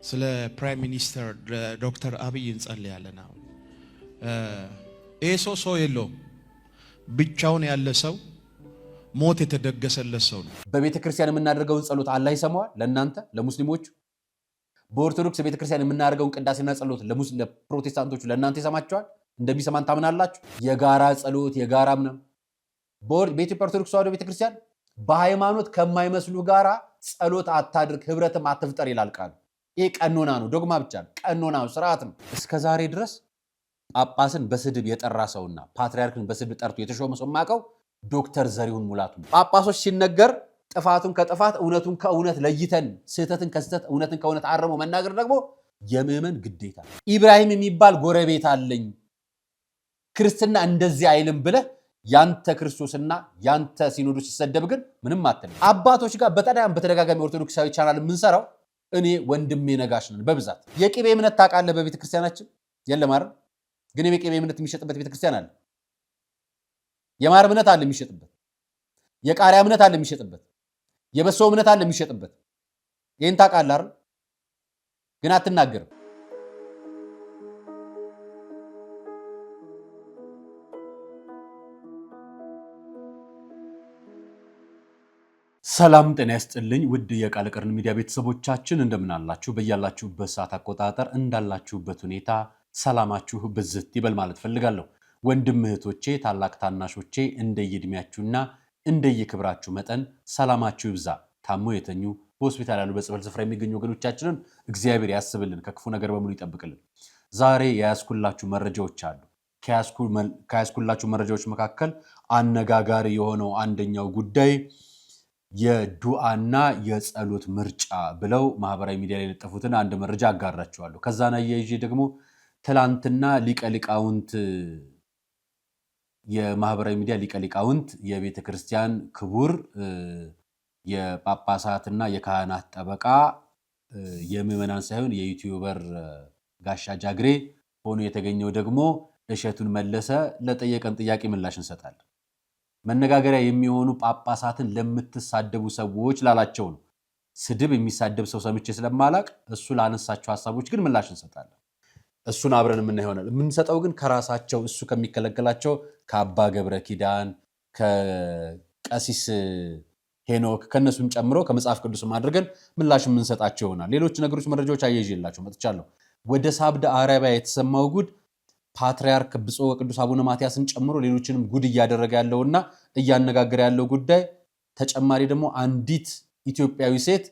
ስለ ፕራይም ሚኒስተር ዶክተር አብይ እንጸልያለን። አሁን ሰው የለውም ብቻውን ያለ ሰው ሞት የተደገሰለት ሰው ነው። በቤተ ክርስቲያን የምናደርገውን ጸሎት አላህ ይሰማዋል። ለእናንተ ለሙስሊሞች በኦርቶዶክስ ቤተ ክርስቲያን የምናደርገውን ቅዳሴና ጸሎት ለፕሮቴስታንቶቹ ለእናንተ ይሰማቸዋል። እንደሚሰማን ታምናላችሁ? የጋራ ጸሎት የጋራ ምንም በኢትዮጵያ ኦርቶዶክስ ተዋሕዶ ቤተ ክርስቲያን በሃይማኖት ከማይመስሉ ጋራ ጸሎት አታድርግ፣ ህብረትም አትፍጠር ይላል ቃሉ። ይሄ ቀኖና ነው፣ ዶግማ ብቻ ነው፣ ቀኖና ነው፣ ስርዓት ነው። እስከዛሬ ድረስ ጳጳስን በስድብ የጠራ ሰውና ፓትርያርክን በስድብ ጠርቶ የተሾመ ሰው ማቀው ዶክተር ዘሪሁን ሙላቱ። ጳጳሶች ሲነገር ጥፋቱን ከጥፋት እውነቱን ከእውነት ለይተን ስህተትን ከስህተት እውነትን ከእውነት አረሞ መናገር ደግሞ የምዕመን ግዴታ። ኢብራሂም የሚባል ጎረቤት አለኝ ክርስትና እንደዚህ አይልም ብለህ ያንተ ክርስቶስና ያንተ ሲኖዶስ ሲሰደብ ግን ምንም አትልም። አባቶች ጋር በተደጋጋሚ ኦርቶዶክሳዊ ቻናል የምንሰራው እኔ ወንድሜ ነጋሽ ነን። በብዛት የቅቤ እምነት ታውቃለህ? በቤተ ክርስቲያናችን የለም አይደል? ግን የቅቤ እምነት የሚሸጥበት ቤተ ክርስቲያን አለ። የማር እምነት አለ የሚሸጥበት፣ የቃሪያ እምነት አለ የሚሸጥበት፣ የበሶ እምነት አለ የሚሸጥበት። ይሄን ታውቃለህ አይደል? ግን አትናገርም። ሰላም ጤና ይስጥልኝ ውድ የቃል ቀርን ሚዲያ ቤተሰቦቻችን እንደምን አላችሁ? በያላችሁበት ሰዓት አቆጣጠር እንዳላችሁበት ሁኔታ ሰላማችሁ ብዝት ይበል ማለት ፈልጋለሁ። ወንድም እህቶቼ፣ ታላቅ ታናሾቼ እንደየእድሜያችሁና እንደየክብራችሁ መጠን ሰላማችሁ ይብዛ። ታሞ የተኙ በሆስፒታል ያሉ በጸበል ስፍራ የሚገኙ ወገኖቻችንን እግዚአብሔር ያስብልን፣ ከክፉ ነገር በሙሉ ይጠብቅልን። ዛሬ የያዝኩላችሁ መረጃዎች አሉ። ከያዝኩላችሁ መረጃዎች መካከል አነጋጋሪ የሆነው አንደኛው ጉዳይ የዱዓና የጸሎት ምርጫ ብለው ማህበራዊ ሚዲያ ላይ የለጠፉትን አንድ መረጃ አጋራችኋለሁ። ከዛና ያይዤ ደግሞ ትላንትና ሊቀሊቃውንት የማህበራዊ ሚዲያ ሊቀሊቃውንት የቤተ ክርስቲያን ክቡር የጳጳሳትና የካህናት ጠበቃ የምዕመናን ሳይሆን የዩቲዩበር ጋሻ ጃግሬ ሆኖ የተገኘው ደግሞ እሸቱን መለሰ ለጠየቀን ጥያቄ ምላሽ እንሰጣለን። መነጋገሪያ የሚሆኑ ጳጳሳትን ለምትሳደቡ ሰዎች ላላቸው ነው። ስድብ የሚሳደብ ሰው ሰምቼ ስለማላቅ እሱ ላነሳቸው ሐሳቦች ግን ምላሽ እንሰጣለን። እሱን አብረን የምናየው ይሆናል። የምንሰጠው ግን ከራሳቸው እሱ ከሚከለከላቸው ከአባ ገብረ ኪዳን ከቀሲስ ሄኖክ ከነሱም ጨምሮ ከመጽሐፍ ቅዱስም አድርገን ምላሽ የምንሰጣቸው ይሆናል። ሌሎች ነገሮች መረጃዎች አያይዤላችሁ መጥቻለሁ። ወደ ሳውዲ አረቢያ የተሰማው ጉድ ፓትርያርክ ብፁዕ ወቅዱስ አቡነ ማትያስን ጨምሮ ሌሎችንም ጉድ እያደረገ ያለውና እያነጋገረ ያለው ጉዳይ ተጨማሪ ደግሞ አንዲት ኢትዮጵያዊ ሴት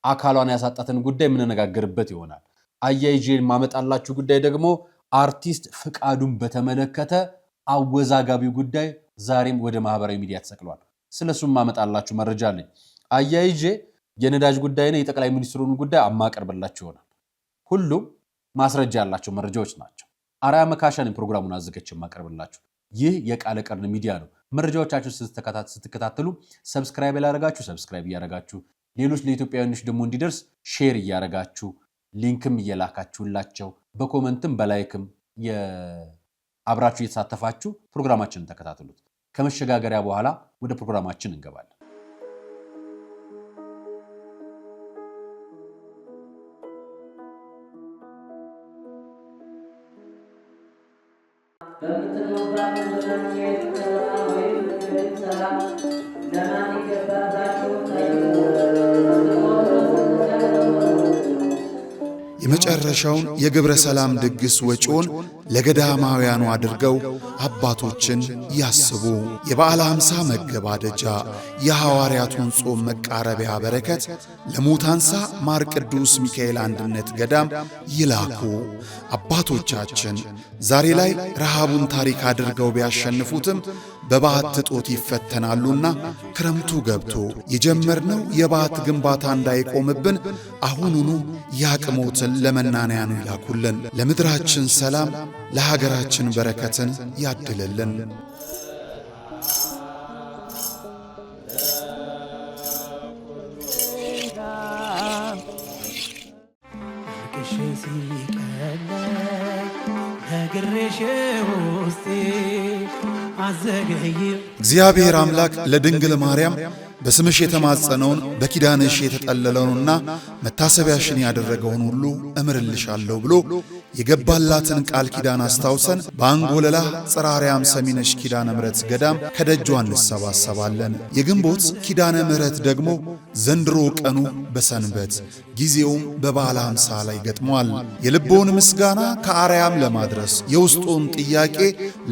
አካሏን ያሳጣትን ጉዳይ የምንነጋገርበት ይሆናል። አያይዤ ማመጣላችሁ ጉዳይ ደግሞ አርቲስት ፍቃዱን በተመለከተ አወዛጋቢው ጉዳይ ዛሬም ወደ ማህበራዊ ሚዲያ ተሰቅሏል። ስለሱም ማመጣላችሁ መረጃ አለኝ። አያይዤ የነዳጅ ጉዳይና የጠቅላይ ሚኒስትሩን ጉዳይ አማቀርብላችሁ ይሆናል። ሁሉም ማስረጃ ያላቸው መረጃዎች ናቸው። አርያ መካሻን ፕሮግራሙን አዘጋጅቼ ማቀርብላችሁ። ይህ የቃል ቀርን ሚዲያ ነው። መረጃዎቻችሁ ስትከታተሉ ሰብስክራይብ ያላረጋችሁ ሰብስክራይብ እያረጋችሁ፣ ሌሎች ለኢትዮጵያውያኖች ደግሞ እንዲደርስ ሼር እያረጋችሁ፣ ሊንክም እየላካችሁላቸው በኮመንትም በላይክም አብራችሁ እየተሳተፋችሁ ፕሮግራማችንን ተከታተሉት። ከመሸጋገሪያ በኋላ ወደ ፕሮግራማችን እንገባለን። የመጨረሻውን የግብረ ሰላም ድግስ ወጪውን ለገዳማውያኑ አድርገው አባቶችን ያስቡ። የበዓለ ሃምሳ መገባደጃ የሐዋርያቱን ጾም መቃረቢያ በረከት ለሙታንሳ ማር ቅዱስ ሚካኤል አንድነት ገዳም ይላኩ። አባቶቻችን ዛሬ ላይ ረሃቡን ታሪክ አድርገው ቢያሸንፉትም በባት ጦት ይፈተናሉና ክረምቱ ገብቶ የጀመርነው የባት ግንባታ እንዳይቆምብን አሁኑኑ ያቅሞትን ለመናንያኑ ይላኩልን። ለምድራችን ሰላም ለሀገራችን በረከትን ያድልልን። እግዚአብሔር አምላክ ለድንግል ማርያም በስምሽ የተማጸነውን በኪዳንሽ የተጠለለውንና መታሰቢያሽን ያደረገውን ሁሉ እምርልሻለሁ ብሎ የገባላትን ቃል ኪዳን አስታውሰን በአንጎለላ ጽራሪያም ሰሚነሽ ኪዳነ ምሕረት ገዳም ከደጇ እንሰባሰባለን። የግንቦት ኪዳነ ምሕረት ደግሞ ዘንድሮ ቀኑ በሰንበት ጊዜውም በበዓለ ሃምሳ ላይ ገጥሟል። የልቦውን ምስጋና ከአርያም ለማድረስ የውስጡን ጥያቄ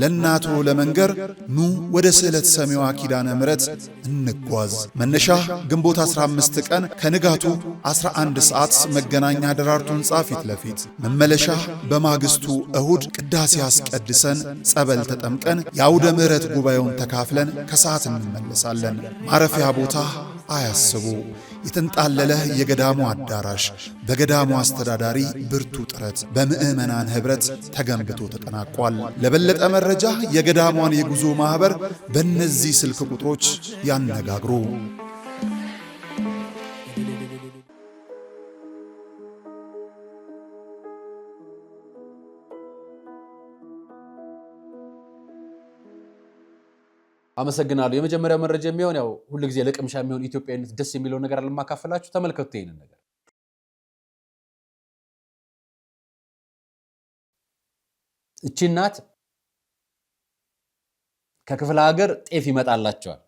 ለእናቱ ለመንገር ኑ ወደ ስዕለት ሰሚዋ ኪዳነ ምሕረት እንጓዝ። መነሻ ግንቦት 15 ቀን ከንጋቱ 11 ሰዓት መገናኛ ደራርቱ ሕንጻ ፊት ለፊት፣ መመለሻ በማግስቱ እሁድ ቅዳሴ አስቀድሰን ጸበል ተጠምቀን የአውደ ምሕረት ጉባኤውን ተካፍለን ከሰዓት እንመለሳለን። ማረፊያ ቦታ አያስቡ። የተንጣለለ የገዳሙ አዳራሽ በገዳሙ አስተዳዳሪ ብርቱ ጥረት በምዕመናን ኅብረት ተገንብቶ ተጠናቋል። ለበለጠ መረጃ የገዳሟን የጉዞ ማኅበር በእነዚህ ስልክ ቁጥሮች ያነጋግሩ። አመሰግናለሁ። የመጀመሪያው መረጃ የሚሆን ያው ሁሉ ጊዜ ለቅምሻ የሚሆን ኢትዮጵያዊነት ደስ የሚለው ነገር አለማካፈላችሁ ተመልከቱ። ይሄንን ነገር እቺ እናት ከክፍለ ሀገር ጤፍ ይመጣላቸዋል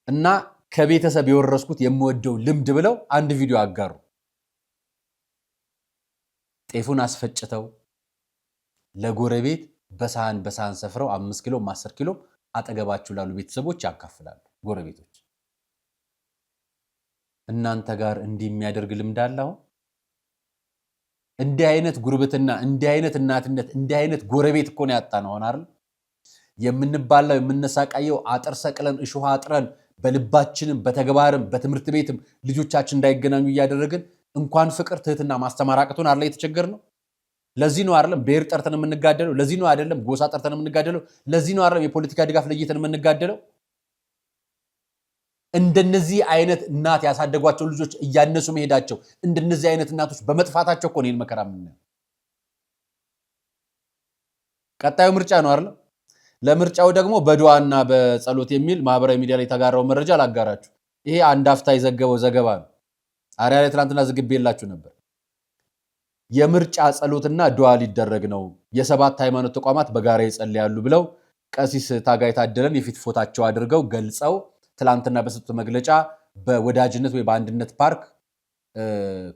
እና ከቤተሰብ የወረስኩት የምወደው ልምድ ብለው አንድ ቪዲዮ አጋሩ። ጤፉን አስፈጭተው ለጎረቤት በሳህን ሰፍረው 5 ኪሎ 10 ኪሎ አጠገባችሁ ላሉ ቤተሰቦች ያካፍላሉ። ጎረቤቶች እናንተ ጋር እንዲህ የሚያደርግ ልምድ አለው? እንዲህ አይነት ጉርብትና፣ እንዲህ አይነት እናትነት፣ እንዲህ አይነት ጎረቤት እኮ ነው ያጣነው አይደል? የምንባላው የምንሳቃየው አጥር ሰቅለን እሾህ አጥረን በልባችንም በተግባርም በትምህርት ቤትም ልጆቻችን እንዳይገናኙ እያደረግን እንኳን ፍቅር ትህትና ማስተማር አቅቶን አይደል የተቸገርነው? ለዚህ ነው አይደለም ብሔር ጠርተን የምንጋደለው? ለዚህ ነው አይደለም ጎሳ ጠርተን የምንጋደለው? ለዚህ ነው አይደለም የፖለቲካ ድጋፍ ለይተን የምንጋደለው? እንደነዚህ አይነት እናት ያሳደጓቸው ልጆች እያነሱ መሄዳቸው፣ እንደነዚህ አይነት እናቶች በመጥፋታቸው እኮ ነው ይሄን መከራ የምናየው። ቀጣዩ ምርጫ ነው አይደል? ለምርጫው ደግሞ በዱዓና በጸሎት የሚል ማህበራዊ ሚዲያ ላይ የተጋራው መረጃ ላጋራችሁ። ይሄ አንድ አፍታ የዘገበው ዘገባ ነው። አሪያ ላይ ትናንትና ዝግቤላችሁ ነበር። የምርጫ ጸሎትና ዱዓ ሊደረግ ነው፣ የሰባት ሃይማኖት ተቋማት በጋራ ይጸልያሉ ብለው ቀሲስ ታጋይ ታደለን የፊት ፎታቸው አድርገው ገልጸው ትላንትና በሰጡት መግለጫ በወዳጅነት ወይ በአንድነት ፓርክ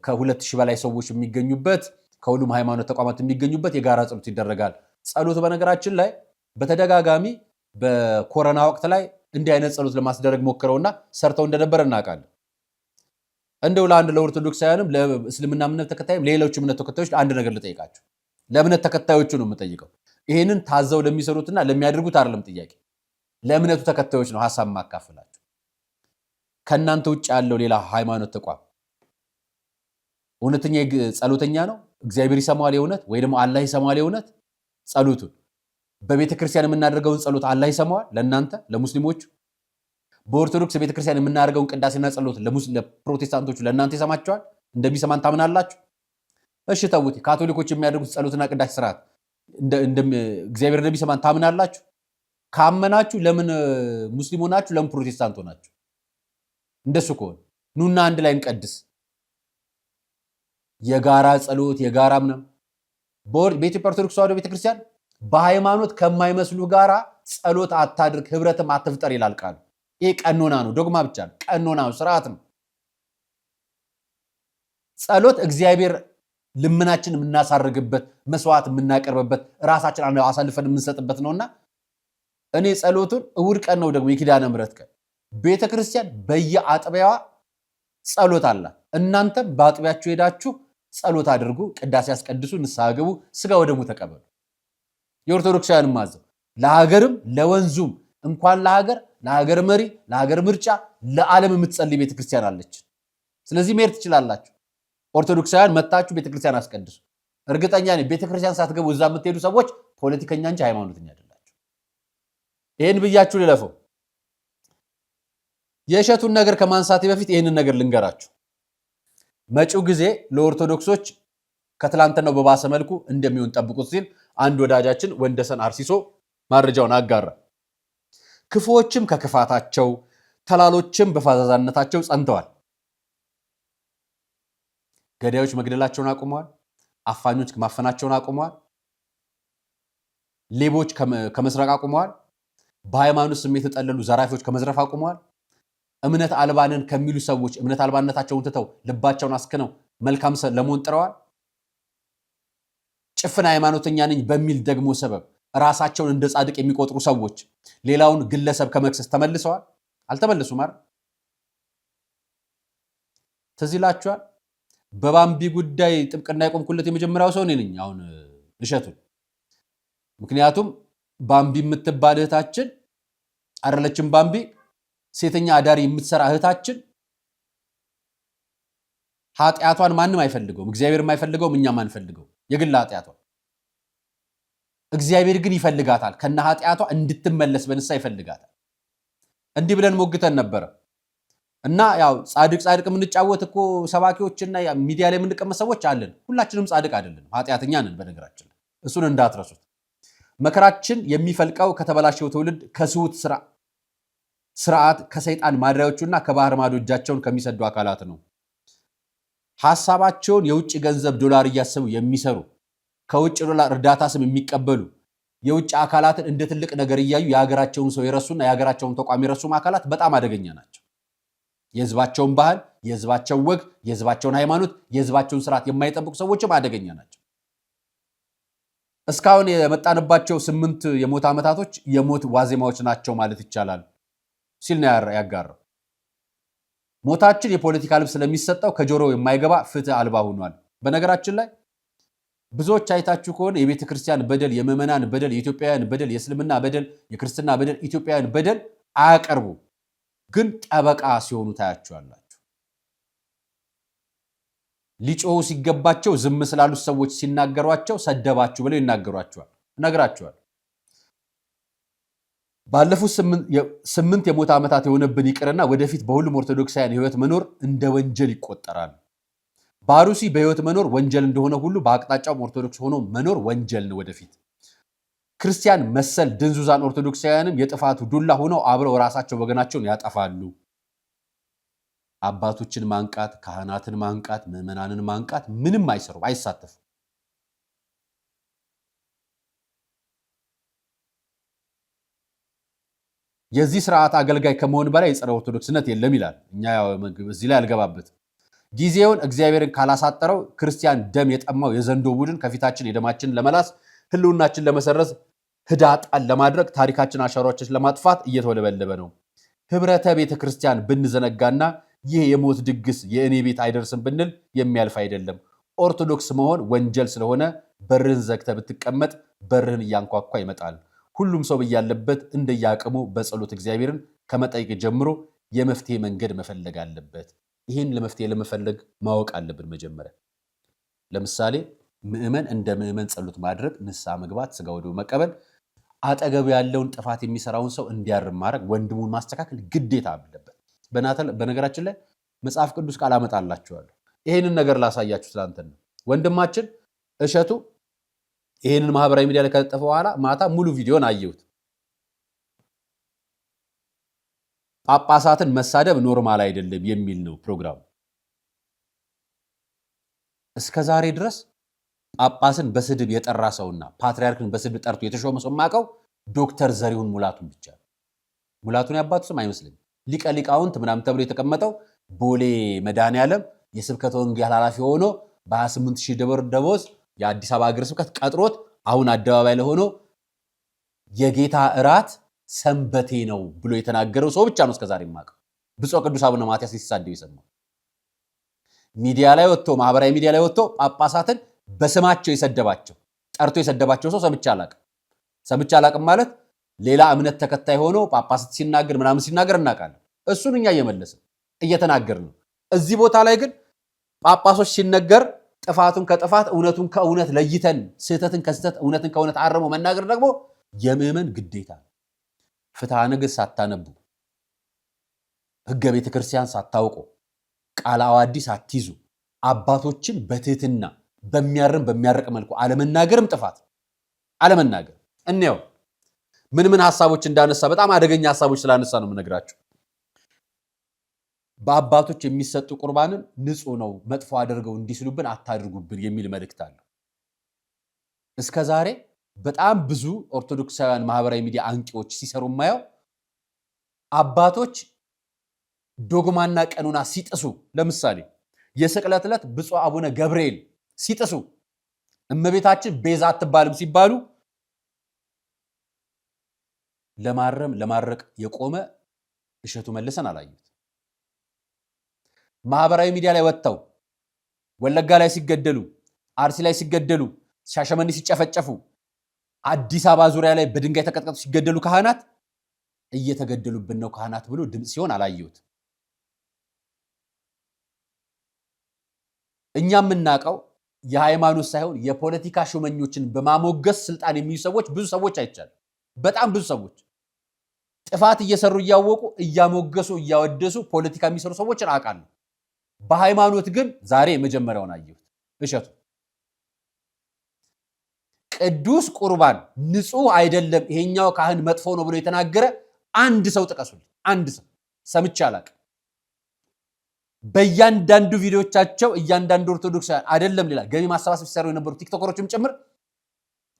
ከ2000 በላይ ሰዎች የሚገኙበት ከሁሉም ሃይማኖት ተቋማት የሚገኙበት የጋራ ጸሎት ይደረጋል። ጸሎቱ በነገራችን ላይ በተደጋጋሚ በኮሮና ወቅት ላይ እንዲህ አይነት ጸሎት ለማስደረግ ሞክረውና ሰርተው እንደነበር እናውቃለን። እንደው ለኦርቶዶክሳውያንም ለእስልምና እምነት ተከታይም ለሌሎች እምነት ተከታዮች አንድ ነገር ልጠይቃችሁ። ለእምነት ተከታዮቹ ነው የምጠይቀው። ይሄንን ታዘው ለሚሰሩትና ለሚያደርጉት አይደለም ጥያቄ፣ ለእምነቱ ተከታዮች ነው ሐሳብ ማካፈላችሁ። ከእናንተ ውጭ ያለው ሌላ ሃይማኖት ተቋም እውነተኛ ጸሎተኛ ነው? እግዚአብሔር ይሰማዋል የእውነት? ወይ ደግሞ አላህ ይሰማዋል የእውነት ጸሎቱን? በቤተ ክርስቲያን የምናደርገውን ጸሎት አላህ ይሰማዋል? ለእናንተ ለሙስሊሞቹ በኦርቶዶክስ ቤተክርስቲያን የምናደርገውን ቅዳሴና ጸሎት ለፕሮቴስታንቶቹ ለእናንተ ይሰማቸዋል? እንደሚሰማን ታምናላችሁ? እሺ ተውት። ካቶሊኮች የሚያደርጉት ጸሎትና ቅዳሴ ስርዓት እግዚአብሔር እንደሚሰማን ታምናላችሁ? ካመናችሁ ለምን ሙስሊም ሆናችሁ? ለምን ፕሮቴስታንት ሆናችሁ? እንደሱ ከሆነ ኑና አንድ ላይ እንቀድስ። የጋራ ጸሎት የጋራ ምንም በኢትዮጵያ ኦርቶዶክስ ተዋሕዶ ቤተክርስቲያን በሃይማኖት ከማይመስሉ ጋራ ጸሎት አታድርግ፣ ህብረትም አትፍጠር ይላል ቃሉ። ይሄ ቀኖና ነው፣ ዶግማ ብቻ ነው። ቀኖና ነው፣ ስርዓት ነው። ጸሎት እግዚአብሔር ልመናችን የምናሳርግበት፣ መስዋዕት የምናቀርብበት፣ ራሳችን አሳልፈን የምንሰጥበት ነውና እኔ ጸሎቱን እሑድ ቀን ነው ደግሞ የኪዳነ ምሕረት ቀን ቤተክርስቲያን በየአጥቢያዋ ጸሎት አላት። እናንተም በአጥቢያችሁ ሄዳችሁ ጸሎት አድርጉ፣ ቅዳሴ ያስቀድሱ፣ ንስሐ ግቡ፣ ስጋ ወደሙ ተቀበሉ። የኦርቶዶክሳውያንም ማዘው ለሀገርም ለወንዙም እንኳን ለሀገር መሪ ለሀገር ምርጫ ለዓለም የምትጸልይ ቤተክርስቲያን አለች። ስለዚህ መሄድ ትችላላችሁ። ኦርቶዶክሳውያን መጣችሁ ቤተክርስቲያን አስቀድሱ። እርግጠኛ ነኝ ቤተክርስቲያን ሳትገቡ እዛ የምትሄዱ ሰዎች ፖለቲከኛ እንጂ ሃይማኖተኛ አይደላችሁ። ይሄን ብያችሁ ልለፈው። የእሸቱን ነገር ከማንሳቴ በፊት ይሄንን ነገር ልንገራችሁ። መጪው ጊዜ ለኦርቶዶክሶች ከትላንትናው በባሰ መልኩ እንደሚሆን ጠብቁት ሲል አንድ ወዳጃችን ወንደሰን አርሲሶ ማረጃውን አጋራ። ክፉዎችም ከክፋታቸው ተላሎችም በፈዛዛነታቸው ጸንተዋል። ገዳዮች መግደላቸውን አቁመዋል። አፋኞች ማፈናቸውን አቁመዋል። ሌቦች ከመስረቅ አቁመዋል። በሃይማኖት ስሜት የተጠለሉ ዘራፊዎች ከመዝረፍ አቁመዋል። እምነት አልባንን ከሚሉ ሰዎች እምነት አልባነታቸውን ትተው ልባቸውን አስክነው መልካም ለመሆን ጥረዋል። ጭፍን ሃይማኖተኛ ነኝ በሚል ደግሞ ሰበብ ራሳቸውን እንደ ጻድቅ የሚቆጥሩ ሰዎች ሌላውን ግለሰብ ከመክሰስ ተመልሰዋል። አልተመለሱም አይደል? ትዝ ይላችኋል። በባምቢ ጉዳይ ጥብቅና የቆምኩለት የመጀመሪያው ሰው እኔ ነኝ፣ አሁን እሸቱን። ምክንያቱም ባምቢ የምትባል እህታችን አይደለችም፣ ባምቢ ሴተኛ አዳሪ የምትሰራ እህታችን ኃጢአቷን ማንም አይፈልገውም፣ እግዚአብሔርም አይፈልገውም፣ እኛም አንፈልገው፣ የግል ኃጢአቷ። እግዚአብሔር ግን ይፈልጋታል፣ ከነ ኃጢአቷ እንድትመለስ በንስሐ ይፈልጋታል። እንዲህ ብለን ሞግተን ነበረ እና ያው ጻድቅ የምንጫወት እኮ ሰባኪዎችና ሚዲያ ላይ የምንቀመጥ ሰዎች አለን። ሁላችንም ጻድቅ አይደለንም፣ ኃጢአተኛ ነን። በነገራችን እሱን እንዳትረሱት። መከራችን የሚፈልቀው ከተበላሸው ትውልድ ከስውት ስርዓት ከሰይጣን ማድሪያዎቹና ከባህር ማዶ እጃቸውን ከሚሰዱ አካላት ነው። ሐሳባቸውን የውጭ ገንዘብ ዶላር እያሰቡ የሚሰሩ ከውጭ ዶላር እርዳታ ስም የሚቀበሉ የውጭ አካላትን እንደ ትልቅ ነገር እያዩ የሀገራቸውን ሰው የረሱና የሀገራቸውን ተቋም የረሱ አካላት በጣም አደገኛ ናቸው። የህዝባቸውን ባህል፣ የህዝባቸውን ወግ፣ የህዝባቸውን ሃይማኖት፣ የህዝባቸውን ስርዓት የማይጠብቁ ሰዎችም አደገኛ ናቸው። እስካሁን የመጣንባቸው 8 የሞት ዓመታቶች የሞት ዋዜማዎች ናቸው ማለት ይቻላል ሲል ነው ያጋራው። ሞታችን የፖለቲካ ልብስ ስለሚሰጠው ከጆሮ የማይገባ ፍትህ አልባ ሆኗል። በነገራችን ላይ ብዙዎች አይታችሁ ከሆነ የቤተ ክርስቲያን በደል፣ የምዕመናን በደል፣ የኢትዮጵያውያን በደል፣ የእስልምና በደል፣ የክርስትና በደል፣ ኢትዮጵያውያን በደል አያቀርቡ፣ ግን ጠበቃ ሲሆኑ ታያችኋላችሁ። ሊጮሁ ሲገባቸው ዝም ስላሉት ሰዎች ሲናገሯቸው ሰደባችሁ ብለው ይናገሯቸዋል። እነግራችኋል። ባለፉት 8 የሞት ዓመታት የሆነብን ይቅርና ወደፊት በሁሉም ኦርቶዶክሳውያን ህይወት መኖር እንደ ወንጀል ይቆጠራል። በአሩሲ በህይወት መኖር ወንጀል እንደሆነ ሁሉ በአቅጣጫው ኦርቶዶክስ ሆኖ መኖር ወንጀል ነው። ወደፊት ክርስቲያን መሰል ድንዙዛን ኦርቶዶክሳውያንም የጥፋቱ ዱላ ሆነው አብረው ራሳቸው ወገናቸውን ያጠፋሉ። አባቶችን ማንቃት፣ ካህናትን ማንቃት፣ ምዕመናንን ማንቃት ምንም አይሰሩም፣ አይሳተፉም። የዚህ ስርዓት አገልጋይ ከመሆን በላይ የጸረ ኦርቶዶክስነት የለም ይላል። እኛ እዚህ ላይ አልገባበትም። ጊዜውን እግዚአብሔርን ካላሳጠረው ክርስቲያን ደም የጠማው የዘንዶ ቡድን ከፊታችን የደማችንን ለመላስ ህልውናችን ለመሰረዝ ህዳጣን ለማድረግ ታሪካችን አሻራዎችን ለማጥፋት እየተወለበለበ ነው። ህብረተ ቤተ ክርስቲያን ብንዘነጋና ይህ የሞት ድግስ የእኔ ቤት አይደርስም ብንል የሚያልፍ አይደለም። ኦርቶዶክስ መሆን ወንጀል ስለሆነ በርህን ዘግተህ ብትቀመጥ በርህን እያንኳኳ ይመጣል። ሁሉም ሰው በያለበት እንደያቀሙ በጸሎት እግዚአብሔርን ከመጠየቅ ጀምሮ የመፍትሄ መንገድ መፈለግ አለበት። ይህን ለመፍትሄ ለመፈለግ ማወቅ አለብን። መጀመሪያ ለምሳሌ ምዕመን እንደ ምዕመን ጸሎት ማድረግ፣ ንስሐ መግባት፣ ስጋ ወደሙ መቀበል፣ አጠገቡ ያለውን ጥፋት የሚሰራውን ሰው እንዲያርም ማድረግ፣ ወንድሙን ማስተካከል ግዴታ አለበት። በነገራችን ላይ መጽሐፍ ቅዱስ ቃል አመጣላችኋለሁ። ይሄንን ነገር ላሳያችሁ። ትላንትና ወንድማችን እሸቱ ይሄንን ማህበራዊ ሚዲያ ላይ ከተጠፈ በኋላ ማታ ሙሉ ቪዲዮን አየሁት። ጳጳሳትን መሳደብ ኖርማል አይደለም የሚል ነው ፕሮግራሙ። እስከዛሬ ድረስ ጳጳስን በስድብ የጠራ ሰውና ፓትሪያርክን በስድብ ጠርቶ የተሾመ ሰው ማቀው ዶክተር ዘሪሁን ሙላቱን ብቻ። ሙላቱን ያባቱ ስም አይመስልም። ሊቀ ሊቃውንት ምናምን ተብሎ የተቀመጠው ቦሌ መድኃኔዓለም የስብከተ ወንጌል ኃላፊ ሆኖ በ28000 ብር ደሞዝ የአዲስ አበባ ሀገረ ስብከት ቀጥሮት አሁን አደባባይ ላይ ሆኖ የጌታ እራት ሰንበቴ ነው ብሎ የተናገረው ሰው ብቻ ነው እስከዛሬ የማውቀው። ብፁዕ ቅዱስ አቡነ ማትያስ ሲሳደብ የሰማው ሚዲያ ላይ ወጥቶ ማህበራዊ ሚዲያ ላይ ወጥቶ ጳጳሳትን በስማቸው የሰደባቸው ጠርቶ የሰደባቸው ሰው ሰምቼ አላቅም ማለት ሌላ እምነት ተከታይ ሆኖ ጳጳሳት ሲናገር ምናምን ሲናገር እናውቃለን። እሱን እኛ እየመለስን እየተናገርን ነው። እዚህ ቦታ ላይ ግን ጳጳሶች ሲነገር ጥፋቱን ከጥፋት እውነቱን ከእውነት ለይተን ስህተትን ከስህተት እውነትን ከእውነት አርሞ መናገር ደግሞ የምዕመን ግዴታ። ፍትሐ ነገሥት ሳታነቡ፣ ሕገ ቤተ ክርስቲያን ሳታውቁ፣ ቃለ ዓዋዲ ሳትይዙ አባቶችን በትህትና በሚያርም በሚያርቅ መልኩ አለመናገርም ጥፋት። አለመናገር እንየው ምን ሐሳቦች እንዳነሳ በጣም አደገኛ ሐሳቦች ስላነሳ ነው የምነግራችሁ። በአባቶች የሚሰጡ ቁርባንን ንጹህ ነው መጥፎ አድርገው እንዲስሉብን አታድርጉብን የሚል መልእክት አለው። እስከዛሬ በጣም ብዙ ኦርቶዶክሳውያን ማህበራዊ ሚዲያ አንቂዎች ሲሰሩ ማየው አባቶች ዶግማና ቀኖና ሲጥሱ፣ ለምሳሌ የስቅለት ዕለት ብፁዕ አቡነ ገብርኤል ሲጥሱ እመቤታችን ቤዛ አትባልም ሲባሉ ለማረቅ የቆመ እሸቱ መለሰን አላየሁት። ማህበራዊ ሚዲያ ላይ ወጥተው ወለጋ ላይ ሲገደሉ፣ አርሲ ላይ ሲገደሉ፣ ሻሸመኔ ሲጨፈጨፉ፣ አዲስ አበባ ዙሪያ ላይ በድንጋይ ተቀጥቀጡ ሲገደሉ ካህናት እየተገደሉብን ነው ካህናት ብሎ ድምጽ ሲሆን አላየሁት። እኛ የምናውቀው የሃይማኖት ሳይሆን የፖለቲካ ሹመኞችን በማሞገስ ስልጣን የሚይዙ ሰዎች ብዙ ሰዎች አይቻሉ። በጣም ብዙ ሰዎች ጥፋት እየሰሩ እያወቁ እያሞገሱ እያወደሱ ፖለቲካ የሚሰሩ ሰዎችን አውቃለሁ። በሃይማኖት ግን ዛሬ የመጀመሪያውን አየሁት። እሸቱ ቅዱስ ቁርባን ንጹህ አይደለም ይሄኛው ካህን መጥፎ ነው ብሎ የተናገረ አንድ ሰው ጥቀሱልኝ። አንድ ሰው ሰምቼ አላውቅም። በእያንዳንዱ ቪዲዮቻቸው እያንዳንዱ ኦርቶዶክሳውያን አይደለም ሌላ ገቢ ማሰባሰብ ሲሰሩ የነበሩ ቲክቶከሮችም ጭምር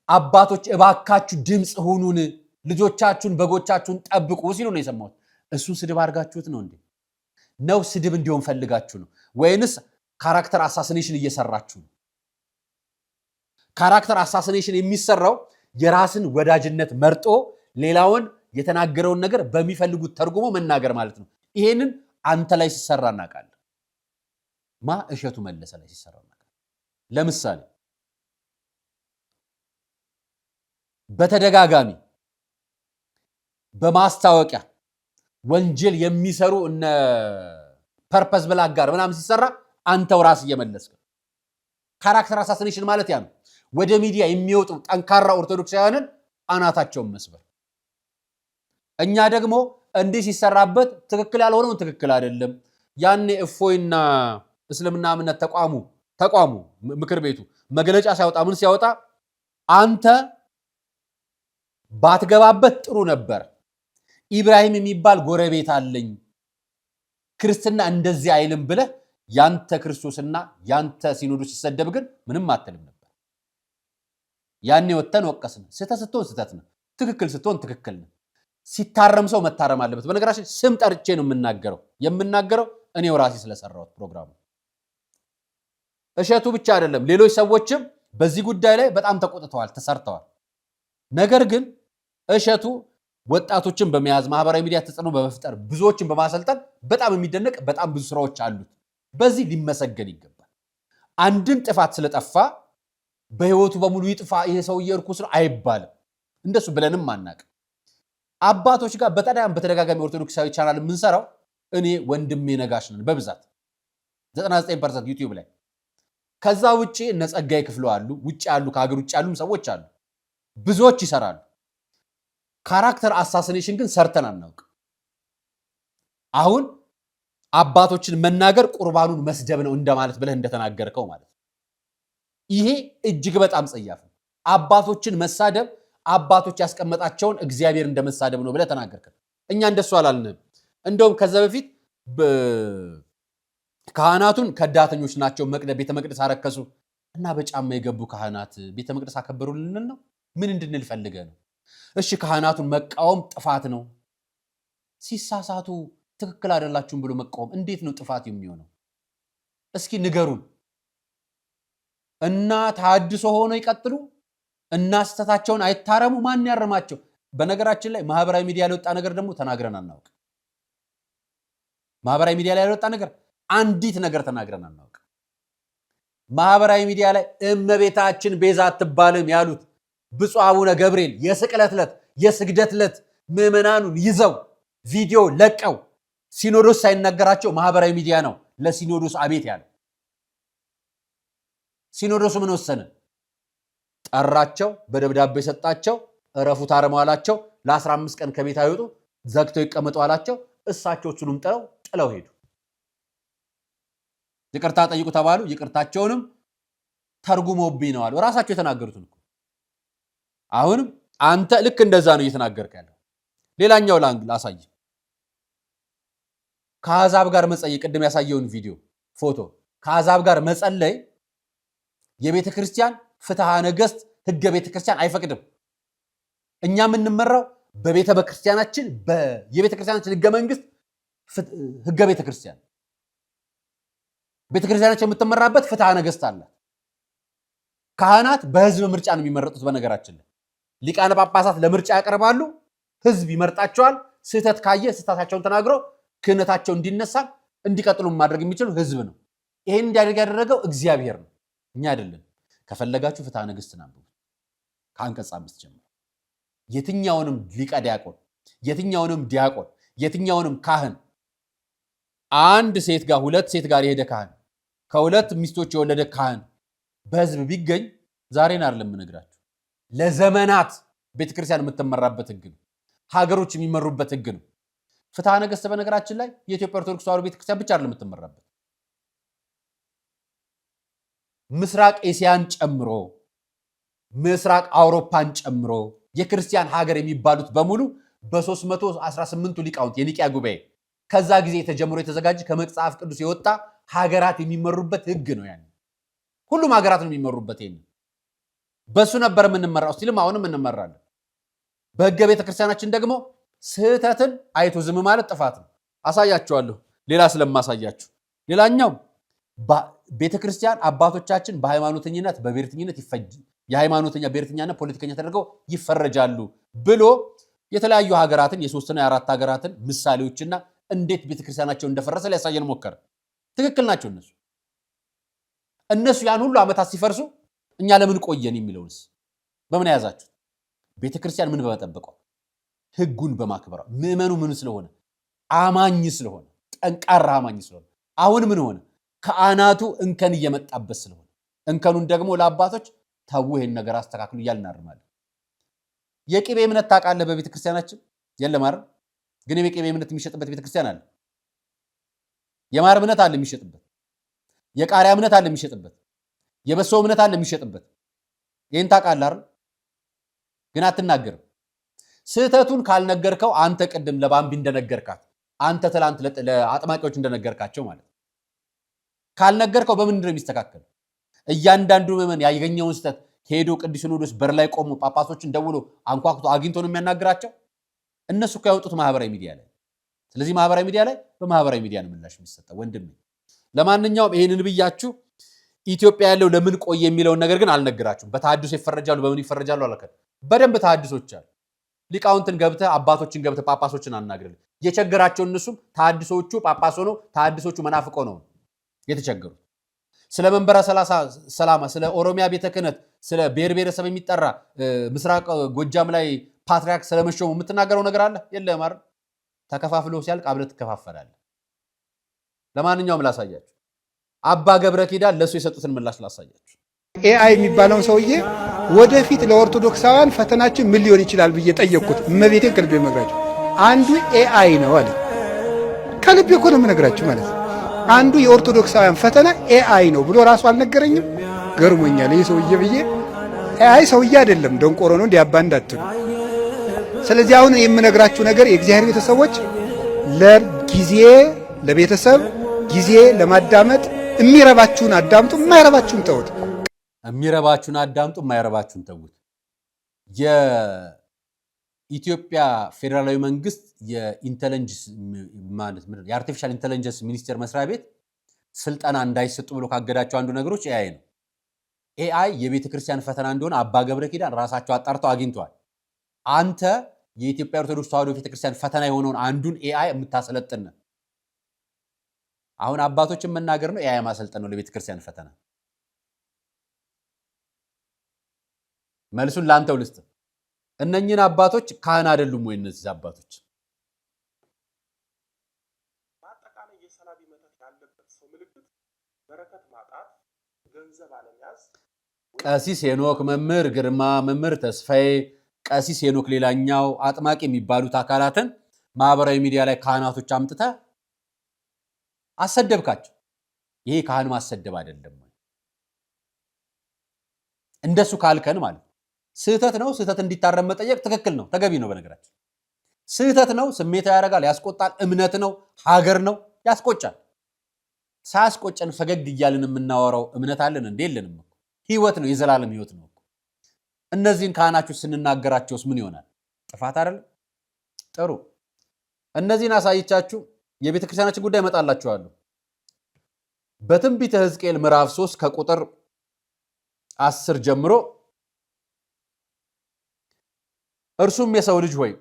አባቶች እባካችሁ ድምጽ ሁኑን፣ ልጆቻችሁን በጎቻችሁን ጠብቁ ሲሉ ነው የሰማሁት። እሱን ስድብ አድርጋችሁት ነው እንዴ? ነው ስድብ እንዲሆን ፈልጋችሁ ነው ወይንስ ካራክተር አሳሲኔሽን እየሰራችሁ ነው? ካራክተር አሳሲኔሽን የሚሰራው የራስን ወዳጅነት መርጦ ሌላውን የተናገረውን ነገር በሚፈልጉት ተርጉሞ መናገር ማለት ነው። ይሄንን አንተ ላይ ሲሰራ እናውቃለን። እሸቱ መለሰ ላይ ሲሰራ እናውቃለን። ለምሳሌ በተደጋጋሚ በማስታወቂያ ወንጀል የሚሰሩ እነ ፐርፐስ ብላክ ጋር ምናምን ሲሰራ አንተው ራስ እየመለስክ ካራክተር አሳሲኔሽን ማለት ያ ነው። ወደ ሚዲያ የሚወጡ ጠንካራ ኦርቶዶክሳውያንን አናታቸውን መስበር። እኛ ደግሞ እንዲህ ሲሰራበት ትክክል ያልሆነው ትክክል አይደለም። ያኔ እፎይና እስልምና እምነት ተቋሙ ምክር ቤቱ መግለጫ ሲያወጣ ምን ሲያወጣ አንተ ባትገባበት ጥሩ ነበር፣ ኢብራሂም የሚባል ጎረቤት አለኝ፣ ክርስትና እንደዚህ አይልም ብለህ ያንተ ክርስቶስና ያንተ ሲኖዶስ ሲሰደብ ግን ምንም አትልም ነበር። ያኔ ወተን ወቀስን። ስህተት ስትሆን ስህተት ነው፣ ትክክል ስትሆን ትክክል ነው። ሲታረም ሰው መታረም አለበት። በነገራችን ስም ጠርቼ ነው የምናገረው እኔው ራሴ ስለሰራሁት ፕሮግራሙ። እሸቱ ብቻ አይደለም ሌሎች ሰዎችም በዚህ ጉዳይ ላይ በጣም ተቆጥተዋል፣ ተሰርተዋል። ነገር ግን እሸቱ ወጣቶችን በመያዝ ማህበራዊ ሚዲያ ተጽዕኖ በመፍጠር ብዙዎችን በማሰልጠን በጣም የሚደነቅ በጣም ብዙ ስራዎች አሉት። በዚህ ሊመሰገን ይገባል። አንድን ጥፋት ስለጠፋ በህይወቱ በሙሉ ይጥፋ ይሄ ሰውዬ እርኩስ ነው አይባልም። እንደሱ ብለንም አናውቅ። አባቶች ጋር በተደጋጋሚ ኦርቶዶክሳዊ ቻናል የምንሰራው እኔ ወንድሜ ነጋሽ ነን በብዛት 99% ዩቲዩብ ላይ። ከዛ ውጪ እነ ጸጋዬ ክፍሉ አሉ፣ ውጪ ያሉ ከሀገር ውጪ ያሉም ሰዎች አሉ፣ ብዙዎች ይሰራሉ። ካራክተር አሳሲኔሽን ግን ሰርተን አናውቅ። አሁን አባቶችን መናገር ቁርባኑን መስደብ ነው እንደማለት ብለህ እንደተናገርከው ማለት ነው። ይሄ እጅግ በጣም ጸያፍ ነው። አባቶችን መሳደብ አባቶች ያስቀመጣቸውን እግዚአብሔር እንደመሳደብ ነው ብለህ ተናገርከ። እኛ እንደሱ አላልንም። እንደውም ከዛ በፊት ካህናቱን ከዳተኞች ናቸው ቤተ መቅደስ አረከሱ እና በጫማ የገቡ ካህናት ቤተ መቅደስ አከበሩ ልንል ነው? ምን እንድንል ፈልገህ ነው? እሺ ካህናቱን መቃወም ጥፋት ነው። ሲሳሳቱ ትክክል አይደላችሁም ብሎ መቃወም እንዴት ነው ጥፋት የሚሆነው? እስኪ ንገሩን። እና ታድሶ ሆኖ ይቀጥሉ እና ስተታቸውን አይታረሙ? ማን ያርማቸው? በነገራችን ላይ ማህበራዊ ሚዲያ ላይ ወጣ ነገር ደግሞ ተናግረን አናውቅ። ማህበራዊ ሚዲያ ላይ ወጣ ነገር አንዲት ነገር ተናግረን አናውቅ። ማህበራዊ ሚዲያ ላይ እመቤታችን ቤዛ አትባልም ያሉት ብፁዕ አቡነ ገብርኤል የስቅለት ዕለት የስግደት ዕለት ምዕመናኑን ይዘው ቪዲዮ ለቀው ሲኖዶስ ሳይነገራቸው ማህበራዊ ሚዲያ ነው ለሲኖዶስ አቤት ያለ። ሲኖዶሱ ምን ወሰነ? ጠራቸው፣ በደብዳቤ ሰጣቸው፣ እረፉ ታርመው አላቸው። ለ15 ቀን ከቤት አይወጡ ዘግተው ይቀመጡ አላቸው። እሳቸው እሱንም ጥለው ሄዱ። ይቅርታ ጠይቁ ተባሉ። ይቅርታቸውንም ተርጉሞብኝ ነው አሉ። ራሳቸው የተናገሩትን እኮ። አሁንም አንተ ልክ እንደዛ ነው እየተናገርክ ያለው። ሌላኛው ላሳይ። ከአሕዛብ ጋር መጸለይ ቅድም ያሳየውን ቪዲዮ ፎቶ ከአሕዛብ ጋር መጸለይ የቤተ ክርስቲያን ፍትሐ ነገሥት ሕገ ቤተ ክርስቲያን አይፈቅድም። እኛ የምንመራው በቤተ ክርስቲያናችን የቤተ ክርስቲያናችን ሕገ መንግስት ሕገ ቤተ ክርስቲያን ቤተ ክርስቲያናችን የምትመራበት ፍትሐ ነገሥት አለ። ካህናት በህዝብ ምርጫ ነው የሚመረጡት። በነገራችን ላይ ሊቃነ ጳጳሳት ለምርጫ ያቀርባሉ፣ ህዝብ ይመርጣቸዋል። ስህተት ካየ ስህተታቸውን ተናግሮ ክህነታቸው እንዲነሳ እንዲቀጥሉ ማድረግ የሚችሉ ህዝብ ነው። ይሄን እንዲያደርግ ያደረገው እግዚአብሔር ነው፣ እኛ አይደለም። ከፈለጋችሁ ፍትሐ ነገሥትን አንብቡ ከአንቀጽ 5 ጀምሮ። የትኛውንም ሊቀ ዲያቆን፣ የትኛውንም ዲያቆን፣ የትኛውንም ካህን አንድ ሴት ጋር ሁለት ሴት ጋር የሄደ ካህን ከሁለት ሚስቶች የወለደ ካህን በህዝብ ቢገኝ ዛሬን አይደለም የምነግራችሁ፣ ለዘመናት ቤተክርስቲያን የምትመራበት ህግ ነው። ሀገሮች የሚመሩበት ህግ ነው። ፍትሐ ነገሥት በነገራችን ላይ የኢትዮጵያ ኦርቶዶክስ ተዋሕዶ ቤተክርስቲያን ብቻ አይደለም የምትመራበት። ምስራቅ ኤሲያን ጨምሮ ምስራቅ አውሮፓን ጨምሮ የክርስቲያን ሀገር የሚባሉት በሙሉ በ318ቱ ሊቃውንት የኒቂያ ጉባኤ ከዛ ጊዜ ተጀምሮ የተዘጋጀ ከመጽሐፍ ቅዱስ የወጣ ሀገራት የሚመሩበት ህግ ነው። ያን ሁሉም ሀገራት ነው የሚመሩበት። ይሄን በሱ ነበር የምንመራው፣ ስቲልም አሁንም እንመራለን። በህገ ቤተክርስቲያናችን ደግሞ ስህተትን አይቶ ዝም ማለት ጥፋት ነው። አሳያችኋለሁ፣ ሌላ ስለማሳያችሁ። ሌላኛው ቤተክርስቲያን አባቶቻችን በሃይማኖተኝነት በብሔርተኝነት የሃይማኖተኛ ብሔርተኛና ፖለቲከኛ ተደርገው ይፈረጃሉ ብሎ የተለያዩ ሀገራትን የሶስትና የአራት ሀገራትን ምሳሌዎችና እንዴት ቤተክርስቲያናቸው እንደፈረሰ ሊያሳየን ሞከረ። ትክክል ናቸው እነሱ ያን ሁሉ ዓመታት ሲፈርሱ እኛ ለምን ቆየን የሚለውንስ በምን ያዛችሁ? ቤተክርስቲያን ምን በመጠበቀው ህጉን በማክበሯ ምዕመኑ ምን ስለሆነ አማኝ ስለሆነ ጠንቃራ አማኝ ስለሆነ አሁን ምን ሆነ ከአናቱ እንከን እየመጣበት ስለሆነ እንከኑን ደግሞ ለአባቶች ተው ይሄን ነገር አስተካክሉ እያልን እናርማለን። የቅቤ እምነት ታውቃለህ? በቤተክርስቲያናችን የለም አይደል? ግን የቅቤ እምነት የሚሸጥበት ቤተክርስቲያን አለ። የማር እምነት አለ የሚሸጥበት፣ የቃሪያ እምነት አለ የሚሸጥበት፣ የበሶ እምነት አለ የሚሸጥበት። ይሄን ታውቃለህ አይደል? ግን አትናገርም። ስህተቱን ካልነገርከው አንተ ቅድም ለባምቢ እንደነገርካት አንተ ትላንት ለአጥማቂዎች እንደነገርካቸው ማለት ካልነገርከው በምንድን ነው የሚስተካከለው? እያንዳንዱ ምዕመን ያገኘውን ስህተት ሄዶ ቅዱስ ሲኖዶስ በር ላይ ቆሞ ጳጳሶችን ደውሎ አንኳኩቶ አግኝቶ ነው የሚያናግራቸው። እነሱ እኮ ያወጡት ማህበራዊ ሚዲያ ላይ። ስለዚህ ማህበራዊ ሚዲያ ላይ በማህበራዊ ሚዲያ ነው ምላሽ የሚሰጠው ወንድም። ለማንኛውም ይሄንን ብያችሁ ኢትዮጵያ ያለው ለምን ቆየ የሚለውን ነገር ግን አልነግራችሁም። በተሐድሶ ይፈረጃሉ፣ በምን ይፈረጃሉ አላከለ። በደንብ ተሐድሶች አሉ። ሊቃውንትን ገብተህ አባቶችን ገብተህ ጳጳሶችን አናግርልህ። የቸገራቸው እነሱም ተሐድሶቹ ጳጳስ ሆነው ተሐድሶቹ መናፍቆ ነው የተቸገሩት። ስለ መንበረ ሰላማ፣ ስለ ኦሮሚያ ቤተ ክህነት፣ ስለ ብሔር ብሔረሰብ የሚጠራ ምስራቅ ጎጃም ላይ ፓትርያርክ ስለመሾሙ የምትናገረው ነገር አለ? የለም አይደል? ተከፋፍሎ ሲያልቅ አብረህ ትከፋፈላለህ። ለማንኛውም ላሳያችሁ፣ አባ ገብረ ኪዳን ለሱ የሰጡትን ምላሽ ላሳያችሁ። ኤአይ የሚባለውን ሰውዬ ወደፊት ለኦርቶዶክሳውያን ፈተናችን ምን ሊሆን ይችላል ብዬ ጠየቅኩት። እመቤቴን ከልቤ የምነግራችሁ አንዱ ኤአይ ነው አለ። ከልቤ እኮ ነው የምነግራችሁ ማለት ነው። አንዱ የኦርቶዶክሳውያን ፈተና ኤአይ ነው ብሎ ራሱ አልነገረኝም። ገርሞኛል ይህ ሰውዬ ብዬ። ኤአይ ሰውዬ አይደለም፣ ደንቆሮ ነው እንዲያባ እንዳትሉ። ስለዚህ አሁን የምነግራችሁ ነገር የእግዚአብሔር ቤተሰቦች ለጊዜ ለቤተሰብ ጊዜ ለማዳመጥ የሚረባችሁን አዳምጡ፣ የማይረባችሁን ተውት። የሚረባችሁን አዳምጡ፣ የማይረባችሁን ተውት። የኢትዮጵያ ፌዴራላዊ መንግስት የኢንተለጀንስ ማለት ምንድን ነው የአርቲፊሻል ኢንተለጀንስ ሚኒስቴር መስሪያ ቤት ስልጠና እንዳይሰጡ ብሎ ካገዳቸው አንዱ ነገሮች ኤአይ ነው። ኤአይ የቤተ ክርስቲያን ፈተና እንደሆነ አባ ገብረ ኪዳን ራሳቸው አጣርተው አግኝተዋል። አንተ የኢትዮጵያ ኦርቶዶክስ ተዋሕዶ ቤተክርስቲያን ፈተና የሆነውን አንዱን ኤአይ የምታሰለጥን ነው። አሁን አባቶችን መናገር ነው ኤአይ ማሰልጠን ነው ለቤተ ክርስቲያን ፈተና? መልሱን ላንተው ልስጥ። እነኚህን አባቶች ካህን አይደሉም ወይ? እነዚህ አባቶች በአጠቃላይ የሰላቢ መተት ያለበት ሰው ምልክት በረከት ማጣት፣ ገንዘብ አለመያዝ። ቀሲስ ሄኖክ፣ መምህር ግርማ፣ መምህር ተስፋዬ፣ ቀሲስ ሄኖክ ሌላኛው አጥማቂ የሚባሉት አካላትን ማህበራዊ ሚዲያ ላይ ካህናቶች አምጥተ አሰደብካቸው። ይሄ ካህን ማሰደብ አይደለም። እንደሱ ካልከን ማለት ስህተት ነው። ስህተት እንዲታረም መጠየቅ ትክክል ነው፣ ተገቢ ነው። በነገራችን ስህተት ነው፣ ስሜታዊ ያደርጋል፣ ያስቆጣል። እምነት ነው፣ ሀገር ነው፣ ያስቆጫል። ሳያስቆጨን ፈገግ እያልን የምናወራው እምነት አለን እንዴ? የለንም እኮ። ህይወት ነው፣ የዘላለም ህይወት ነው እኮ። እነዚህን ካህናቾች ስንናገራቸውስ ምን ይሆናል? ጥፋት አይደለም? ጥሩ። እነዚህን አሳይቻችሁ የቤተ ክርስቲያናችን ጉዳይ እመጣላችኋለሁ። በትንቢተ ሕዝቅኤል ምዕራፍ 3 ከቁጥር 10 ጀምሮ እርሱም የሰው ልጅ ሆይ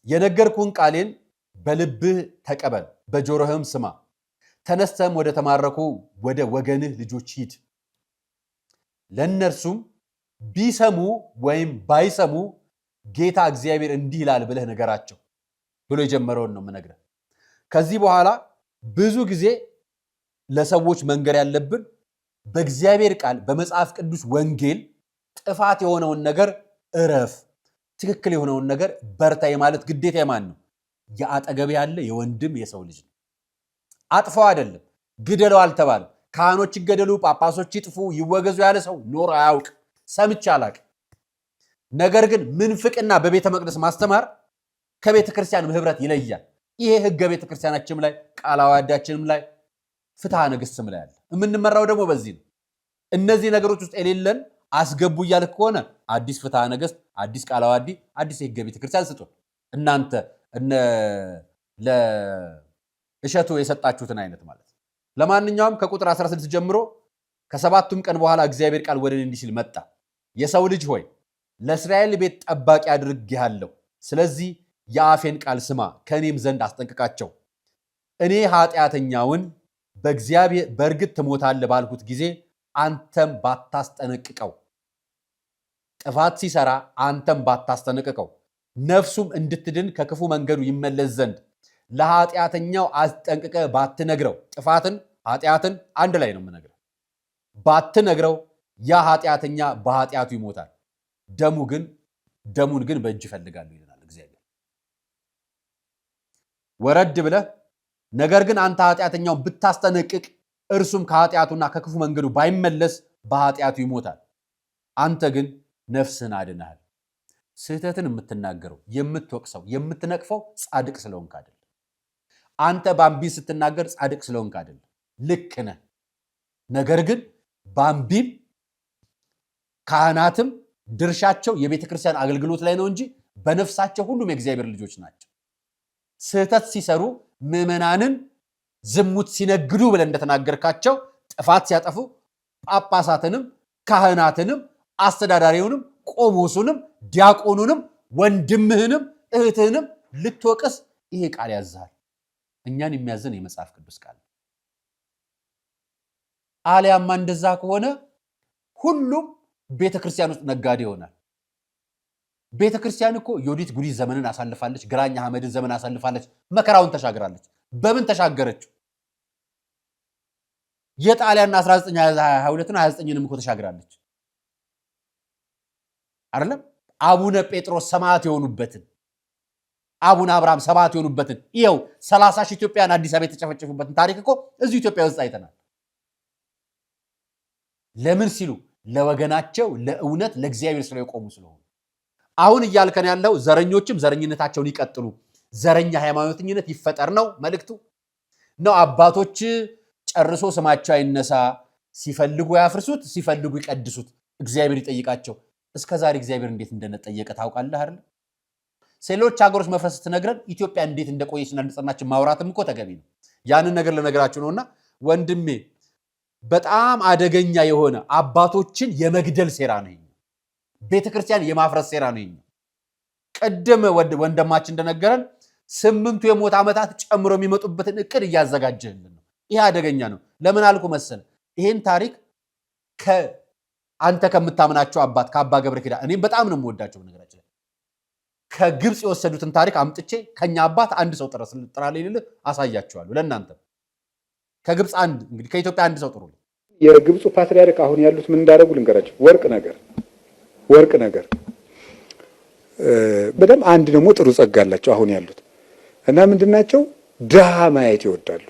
የነገርኩህን ቃሌን በልብህ ተቀበል፣ በጆሮህም ስማ። ተነስተህም ወደ ተማረኩ ወደ ወገንህ ልጆች ሂድ። ለእነርሱም ቢሰሙ ወይም ባይሰሙ ጌታ እግዚአብሔር እንዲህ ይላል ብለህ ነገራቸው ብሎ የጀመረውን ነው የምነግርህ። ከዚህ በኋላ ብዙ ጊዜ ለሰዎች መንገር ያለብን በእግዚአብሔር ቃል በመጽሐፍ ቅዱስ ወንጌል ጥፋት የሆነውን ነገር እረፍ፣ ትክክል የሆነውን ነገር በርታ የማለት ግዴታ የማን ነው? የአጠገብ ያለ የወንድም የሰው ልጅ ነው። አጥፋው አይደለም፣ ግደለው አልተባለም። ካህኖች ይገደሉ፣ ጳጳሶች ይጥፉ፣ ይወገዙ ያለ ሰው ኖር አያውቅ፣ ሰምቼ አላውቅም። ነገር ግን ምንፍቅና በቤተ መቅደስ ማስተማር ከቤተ ክርስቲያን ህብረት ይለያል። ይሄ ህገ ቤተ ክርስቲያናችንም ላይ ቃለ ዓዋዲያችንም ላይ ፍትሐ ነገሥትም ላይ አለ። የምንመራው ደግሞ በዚህ ነው። እነዚህ ነገሮች ውስጥ የሌለን አስገቡ እያልክ ከሆነ አዲስ ፍትሐ ነገሥት፣ አዲስ ቃለ ዓዋዲ፣ አዲስ የህገ ቤተ ክርስቲያን ስጡን። እናንተ ለእሸቱ የሰጣችሁትን አይነት ማለት ነው። ለማንኛውም ከቁጥር 16 ጀምሮ ከሰባቱም ቀን በኋላ እግዚአብሔር ቃል ወደ እኔ እንዲህ ሲል መጣ። የሰው ልጅ ሆይ ለእስራኤል ቤት ጠባቂ አድርጌሃለሁ። ስለዚህ የአፌን ቃል ስማ፣ ከእኔም ዘንድ አስጠንቅቃቸው። እኔ ኃጢአተኛውን በእግዚአብሔር በእርግጥ ትሞታለህ ባልኩት ጊዜ አንተም ባታስጠነቅቀው፣ ጥፋት ሲሰራ አንተም ባታስጠነቅቀው፣ ነፍሱም እንድትድን ከክፉ መንገዱ ይመለስ ዘንድ ለኃጢአተኛው አስጠንቅቀ ባትነግረው፣ ጥፋትን ኃጢአትን አንድ ላይ ነው የምነግረው፣ ባትነግረው ያ ኃጢአተኛ በኃጢአቱ ይሞታል፣ ደሙን ግን በእጅ እፈልጋለሁ ይለናል እግዚአብሔር። ወረድ ብለህ ነገር ግን አንተ ኃጢአተኛውን ብታስጠነቅቅ እርሱም ከኃጢአቱና ከክፉ መንገዱ ባይመለስ በኃጢአቱ ይሞታል፣ አንተ ግን ነፍስህን አድነሃል። ስህተትን የምትናገረው የምትወቅሰው የምትነቅፈው ጻድቅ ስለሆንክ አይደለም። አንተ ባምቢን ስትናገር ጻድቅ ስለሆንክ አይደለም፣ ልክ ነህ። ነገር ግን ባምቢም ካህናትም ድርሻቸው የቤተ ክርስቲያን አገልግሎት ላይ ነው እንጂ በነፍሳቸው ሁሉም የእግዚአብሔር ልጆች ናቸው። ስህተት ሲሰሩ ምዕመናንን ዝሙት ሲነግዱ ብለን እንደተናገርካቸው ጥፋት ሲያጠፉ ጳጳሳትንም ካህናትንም አስተዳዳሪውንም ቆሞሱንም ዲያቆኑንም ወንድምህንም እህትህንም ልትወቅስ ይሄ ቃል ያዝሃል። እኛን የሚያዘን የመጽሐፍ ቅዱስ ቃል። አሊያማ እንደዛ ከሆነ ሁሉም ቤተክርስቲያን ውስጥ ነጋዴ ይሆናል። ቤተክርስቲያን እኮ ዮዲት ጉዲት ዘመንን አሳልፋለች፣ ግራኝ አህመድን ዘመን አሳልፋለች፣ መከራውን ተሻግራለች። በምን ተሻገረችው? የጣሊያን 1922 29ንም እኮ ተሻግራለች አይደለም? አቡነ ጴጥሮስ ሰማዕት የሆኑበትን፣ አቡነ አብርሃም ሰማዕት የሆኑበትን፣ ይኸው 30 ሺህ ኢትዮጵያን አዲስ አበባ የተጨፈጨፉበትን ታሪክ እኮ እዚሁ ኢትዮጵያ ውስጥ አይተናል። ለምን ሲሉ ለወገናቸው፣ ለእውነት፣ ለእግዚአብሔር ስለ የቆሙ ስለሆኑ። አሁን እያልከን ያለው ዘረኞችም ዘረኝነታቸውን ይቀጥሉ፣ ዘረኛ ሃይማኖተኝነት ይፈጠር ነው መልእክቱ ነው። አባቶች ጨርሶ ስማቸው አይነሳ፣ ሲፈልጉ ያፍርሱት፣ ሲፈልጉ ይቀድሱት፣ እግዚአብሔር ይጠይቃቸው። እስከዛሬ እግዚአብሔር እንዴት እንደነጠየቀ ታውቃለህ አይደል? ሌሎች ሀገሮች መፍረስ ስትነግረን ኢትዮጵያ እንዴት እንደቆየችና እንደጸናችን ማውራትም እኮ ተገቢ ነው። ያንን ነገር ለነገራችሁ ነውና ወንድሜ፣ በጣም አደገኛ የሆነ አባቶችን የመግደል ሴራ ነው። ቤተክርስቲያን የማፍረስ ሴራ ነው። ቅድም ወንድማችን እንደነገረን 8 የሞት ዓመታት ጨምሮ የሚመጡበትን እቅድ እያዘጋጀህልን ነው። ይሄ አደገኛ ነው። ለምን አልኩ መሰለ? ይሄን ታሪክ አንተ ከምታምናቸው አባት ከአባ ገብረ ኪዳን፣ እኔም በጣም ነው የምወዳቸው ነገራችን፣ ከግብፅ የወሰዱትን ታሪክ አምጥቼ ከኛ አባት አንድ ሰው ጥራልኝ ልልህ አሳያቸዋለሁ። ለእናንተ ከግብፅ አንድ፣ እንግዲህ ከኢትዮጵያ አንድ ሰው ጥሩልኝ። የግብፁ ፓትርያርክ አሁን ያሉት ምን እንዳደረጉ ልንገራቸው። ወርቅ ነገር በደም አንድ ደግሞ ጥሩ ጸጋ አላቸው አሁን ያሉት እና ምንድናቸው? ድሃ ማየት ይወዳሉ።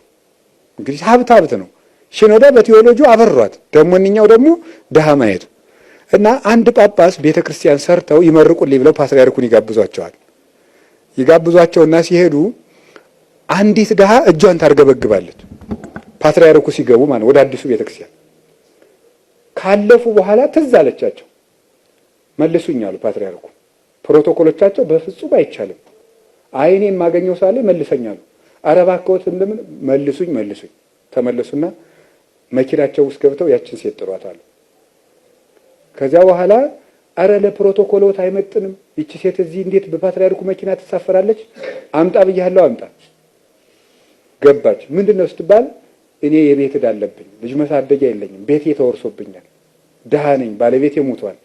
እንግዲህ ሀብት ነው። ሽኖዳ በቴዎሎጂው አበሯት፣ ደግሞ እኛው ደግሞ ድሃ ማየት እና አንድ ጳጳስ ቤተክርስቲያን ሰርተው ይመርቁልኝ ብለው ፓትርያርኩን ይጋብዟቸዋል። ይጋብዟቸውና ሲሄዱ አንዲት ድሃ እጇን ታርገበግባለች። ፓትርያርኩ ሲገቡ ማለት ወደ አዲሱ ቤተክርስቲያን ካለፉ በኋላ ትዝ አለቻቸው። መልሱኝ አሉ ፓትርያርኩ። ፕሮቶኮሎቻቸው በፍጹም አይቻልም። አይኔ የማገኘው ሳለ መልሰኛሉ። ኧረ እባክዎት እንደምን መልሱኝ። ተመለሱና መኪናቸው ውስጥ ገብተው ያችን ሴት ጥሯት አሉ። ከዚያ በኋላ ኧረ ለፕሮቶኮሎት አይመጥንም፣ ይቺ ሴት እዚህ እንዴት በፓትርያርኩ መኪና ትሳፈራለች? አምጣ ብያለሁ፣ አምጣ። ገባች። ምንድነው ስትባል እኔ የቤት ዕዳ አለብኝ፣ ልጅ ማሳደጊያ የለኝም፣ ቤቴ ተወርሶብኛል፣ ድሃ ነኝ፣ ባለቤቴ ሞቷል።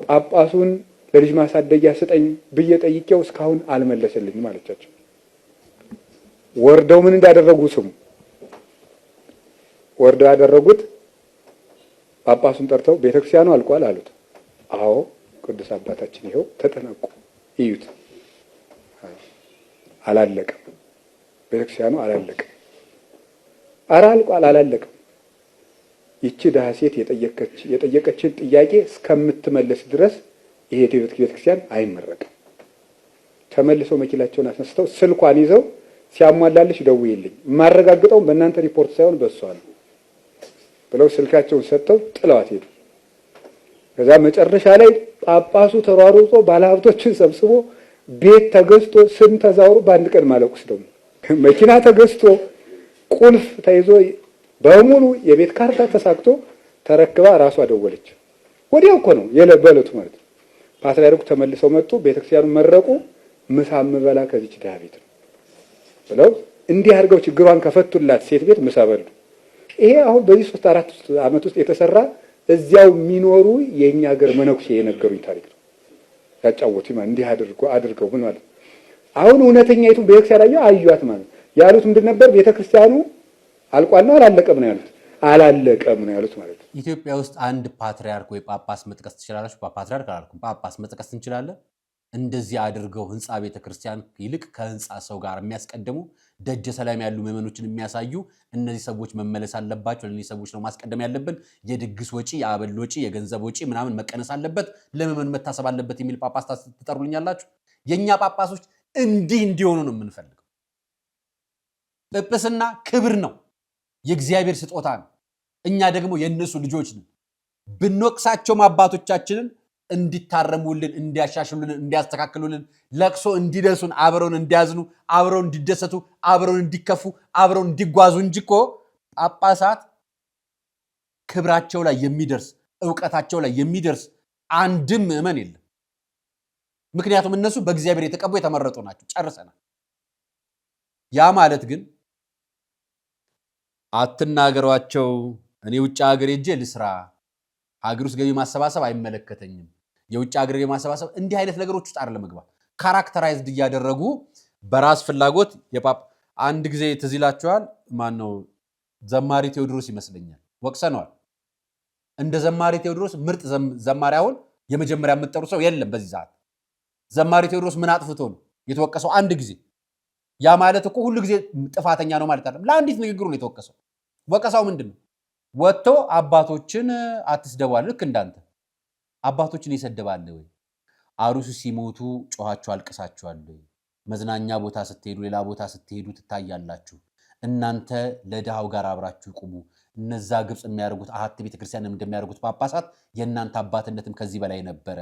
ጳጳሱን ለልጅ ማሳደጊያ ስጠኝ ብዬ ጠይቄው እስካሁን አልመለሰልኝም አለቻቸው። ወርደው ምን እንዳደረጉ ስሙ። ወርደው ያደረጉት ጳጳሱን ጠርተው ቤተክርስቲያኑ አልቋል አሉት። አዎ ቅዱስ አባታችን ይኸው ተጠናቁ፣ እዩት። አላለቀም፣ ቤተክርስቲያኑ አላለቀም። ኧረ አልቋል፣ አላለቀም። ይቺ ድሃ ሴት የጠየቀችን ጥያቄ እስከምትመለስ ድረስ ይሄ ቤተክርስቲያን አይመረቅም። ተመልሰው መኪናቸውን አስነስተው ስልኳን ይዘው ሲያሟላልሽ ደውዪልኝ፣ የማረጋግጠው በእናንተ ሪፖርት ሳይሆን በእሷ ነው ብለው ስልካቸውን ሰጥተው ጥለዋት ሄዱ። ከዛ መጨረሻ ላይ ጳጳሱ ተሯሩጦ ባለሀብቶችን ሰብስቦ ቤት ተገዝቶ ስም ተዛውሮ በአንድ ቀን ማለቁስ ደግሞ መኪና ተገዝቶ ቁልፍ ተይዞ በሙሉ የቤት ካርታ ተሳክቶ ተረክባ ራሷ ደወለች። ወዲያው እኮ ነው የለበለቱ ማለት ነው። ፓትርያርኩ ተመልሰው መጡ፣ ቤተክርስቲያኑን መረቁ። ምሳ ምበላ ከዚች ድሃ ቤት ነው ብለው እንዲህ አድርገው ችግሯን ከፈቱላት ሴት ቤት ምሳ በሉ። ይሄ አሁን በዚህ 3-4 ዓመት ውስጥ የተሰራ እዚያው የሚኖሩ የኛ ሀገር መነኩሴ የነገሩኝ ታሪክ ነው። ያጫወቱኝ ማለት እንዲህ አድርገው ምን ማለት አሁን እውነተኛይቱ ቤተክርስቲያን አዩት ማለት ያሉት ምንድን ነበር? ቤተክርስቲያኑ አልቋልና አላለቀም ነው ያሉት። አላለቀም ነው ያሉት ማለት ነው። ኢትዮጵያ ውስጥ አንድ ፓትርያርክ ወይ ጳጳስ መጥቀስ ትችላለች? ፓትርያርክ አላልኩም፣ ጳጳስ መጥቀስ እንችላለን። እንደዚህ አድርገው ህንፃ ቤተክርስቲያን ይልቅ ከህንፃ ሰው ጋር የሚያስቀድሙ ደጀ ሰላም ያሉ ምዕመኖችን የሚያሳዩ እነዚህ ሰዎች መመለስ አለባቸው፣ እነዚህ ሰዎች ነው ማስቀደም ያለብን፣ የድግስ ወጪ፣ የአበል ወጪ፣ የገንዘብ ወጪ ምናምን መቀነስ አለበት፣ ለምዕመን መታሰብ አለበት የሚል ጳጳስ ትጠሩልኛላችሁ? የኛ ጳጳሶች እንዲህ እንዲሆኑ ነው የምንፈልገው። ጵጵስና ክብር ነው፣ የእግዚአብሔር ስጦታ ነው። እኛ ደግሞ የእነሱ ልጆች ነን። ብንወቅሳቸውም አባቶቻችንን እንዲታረሙልን፣ እንዲያሻሽሉልን፣ እንዲያስተካክሉልን፣ ለቅሶ እንዲደርሱን፣ አብረውን እንዲያዝኑ፣ አብረውን እንዲደሰቱ፣ አብረውን እንዲከፉ፣ አብረውን እንዲጓዙ እንጂ እኮ ጳጳሳት ክብራቸው ላይ የሚደርስ ዕውቀታቸው ላይ የሚደርስ አንድም ምዕመን የለም። ምክንያቱም እነሱ በእግዚአብሔር የተቀቡ የተመረጡ ናቸው። ጨርሰናል። ያ ማለት ግን አትናገሯቸው፣ እኔ ውጭ ሀገር ሄጄ ልስራ፣ ሀገር ውስጥ ገቢ ማሰባሰብ አይመለከተኝም፣ የውጭ ሀገር ገቢ ማሰባሰብ፣ እንዲህ አይነት ነገሮች ውስጥ አይደለም መግባት። ካራክተራይዝድ እያደረጉ በራስ ፍላጎት አንድ ጊዜ ትዝ ይላችኋል፣ ማን ነው ዘማሪ ቴዎድሮስ ይመስለኛል፣ ወቅሰነዋል። እንደ ዘማሪ ቴዎድሮስ ምርጥ ዘማሪ አሁን የመጀመሪያ የምትጠሩ ሰው የለም በዚህ ሰዓት። ዘማሪ ቴዎድሮስ ምን አጥፍቶ ነው የተወቀሰው? አንድ ጊዜ። ያ ማለት እኮ ሁሉ ጊዜ ጥፋተኛ ነው ማለት አይደለም። ለአንዲት ንግግሩ ነው የተወቀሰው። ወቀሳው ምንድነው? ወጥቶ አባቶችን አትስደባል። ልክ እንዳንተ አባቶችን ይሰደባል ወይ? አሩስ ሲሞቱ ጮኻችሁ አልቅሳችኋል ወይ? መዝናኛ ቦታ ስትሄዱ፣ ሌላ ቦታ ስትሄዱ ትታያላችሁ። እናንተ ለድሃው ጋር አብራችሁ ቁሙ። እነዛ ግብጽ የሚያደርጉት አሃት ቤተክርስቲያን እንደሚያደርጉት ጳጳሳት የእናንተ አባትነትም ከዚህ በላይ ነበረ።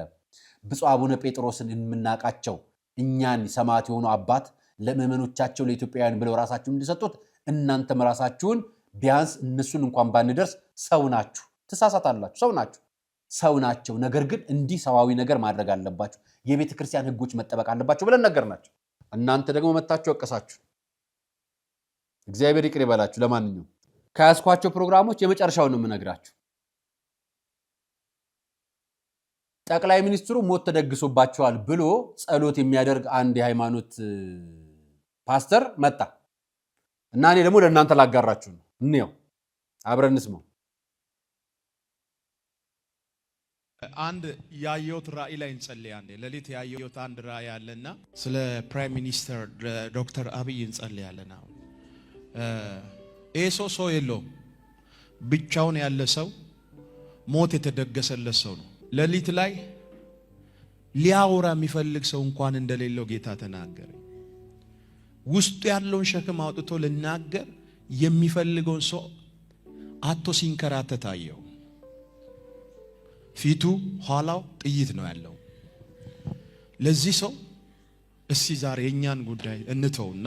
ብፁዕ አቡነ ጴጥሮስን የምናቃቸው እኛን ሰማዕት የሆኑ አባት ለምዕመኖቻቸው ለኢትዮጵያውያን ብለው ራሳችሁን እንዲሰጡት እናንተም ራሳችሁን ቢያንስ እነሱን እንኳን ባንደርስ ሰው ናችሁ፣ ትሳሳታላችሁ፣ ሰው ናቸው። ነገር ግን እንዲህ ሰዋዊ ነገር ማድረግ አለባችሁ፣ የቤተ ክርስቲያን ሕጎች መጠበቅ አለባቸው ብለን ነገርናችሁ። እናንተ ደግሞ መታችሁ ወቀሳችሁ። እግዚአብሔር ይቅር ይበላችሁ። ለማንኛውም ከያዝኳቸው ፕሮግራሞች የመጨረሻውን ነው የምነግራችሁ። ጠቅላይ ሚኒስትሩ ሞት ተደግሶባቸዋል ብሎ ጸሎት የሚያደርግ አንድ የሃይማኖት ፓስተር መጣ እና እኔ ደግሞ ለእናንተ ላጋራችሁ ነው። እንየው፣ አብረን እንስማው። አንድ ያየሁት ራእይ ላይ እንጸልያለን። ሌሊት ያየሁት አንድ ራእይ አለና ስለ ፕራይም ሚኒስተር ዶክተር አብይ እንጸልያለን። አሁን ኤሶ ሰው የለውም፣ ብቻውን ያለ ሰው፣ ሞት የተደገሰለት ሰው ነው። ሌሊት ላይ ሊያወራ የሚፈልግ ሰው እንኳን እንደሌለው ጌታ ተናገረ። ውስጡ ያለውን ሸክም አውጥቶ ልናገር የሚፈልገውን ሰው አቶ ሲንከራተት አየው። ፊቱ ኋላው ጥይት ነው ያለው። ለዚህ ሰው እስቲ ዛሬ የኛን ጉዳይ እንተውና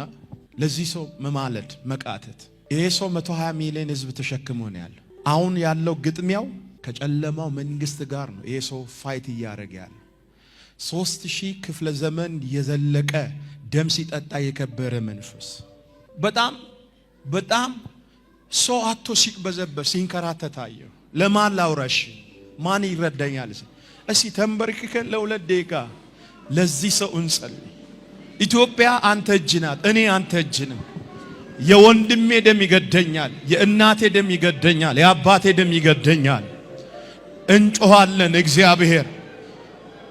ለዚህ ሰው መማለድ መቃተት። ይሄ ሰው 120 ሚሊዮን ህዝብ ተሸክሞ ነው ያለው። አሁን ያለው ግጥሚያው ከጨለማው መንግስት ጋር ነው። ይሄ ሰው ፋይት እያደረገ ያለው 3000 ክፍለ ዘመን የዘለቀ ደም ሲጠጣ የከበረ መንፈስ በጣም ሰው አቶ ሲቅበዘበር ሲንከራተት አየው። ለማን ላውራሽ? ማን ይረዳኛል? እስቲ ተንበርክከን ለ2 ደቂቃ ለዚህ ሰው እንጸልይ። ኢትዮጵያ አንተ እጅ ናት፣ እኔ አንተ እጅ ነኝ። የወንድሜ ደም ይገደኛል፣ የእናቴ ደም ይገደኛል፣ የአባቴ ደም ይገደኛል። እንጮሃለን። እግዚአብሔር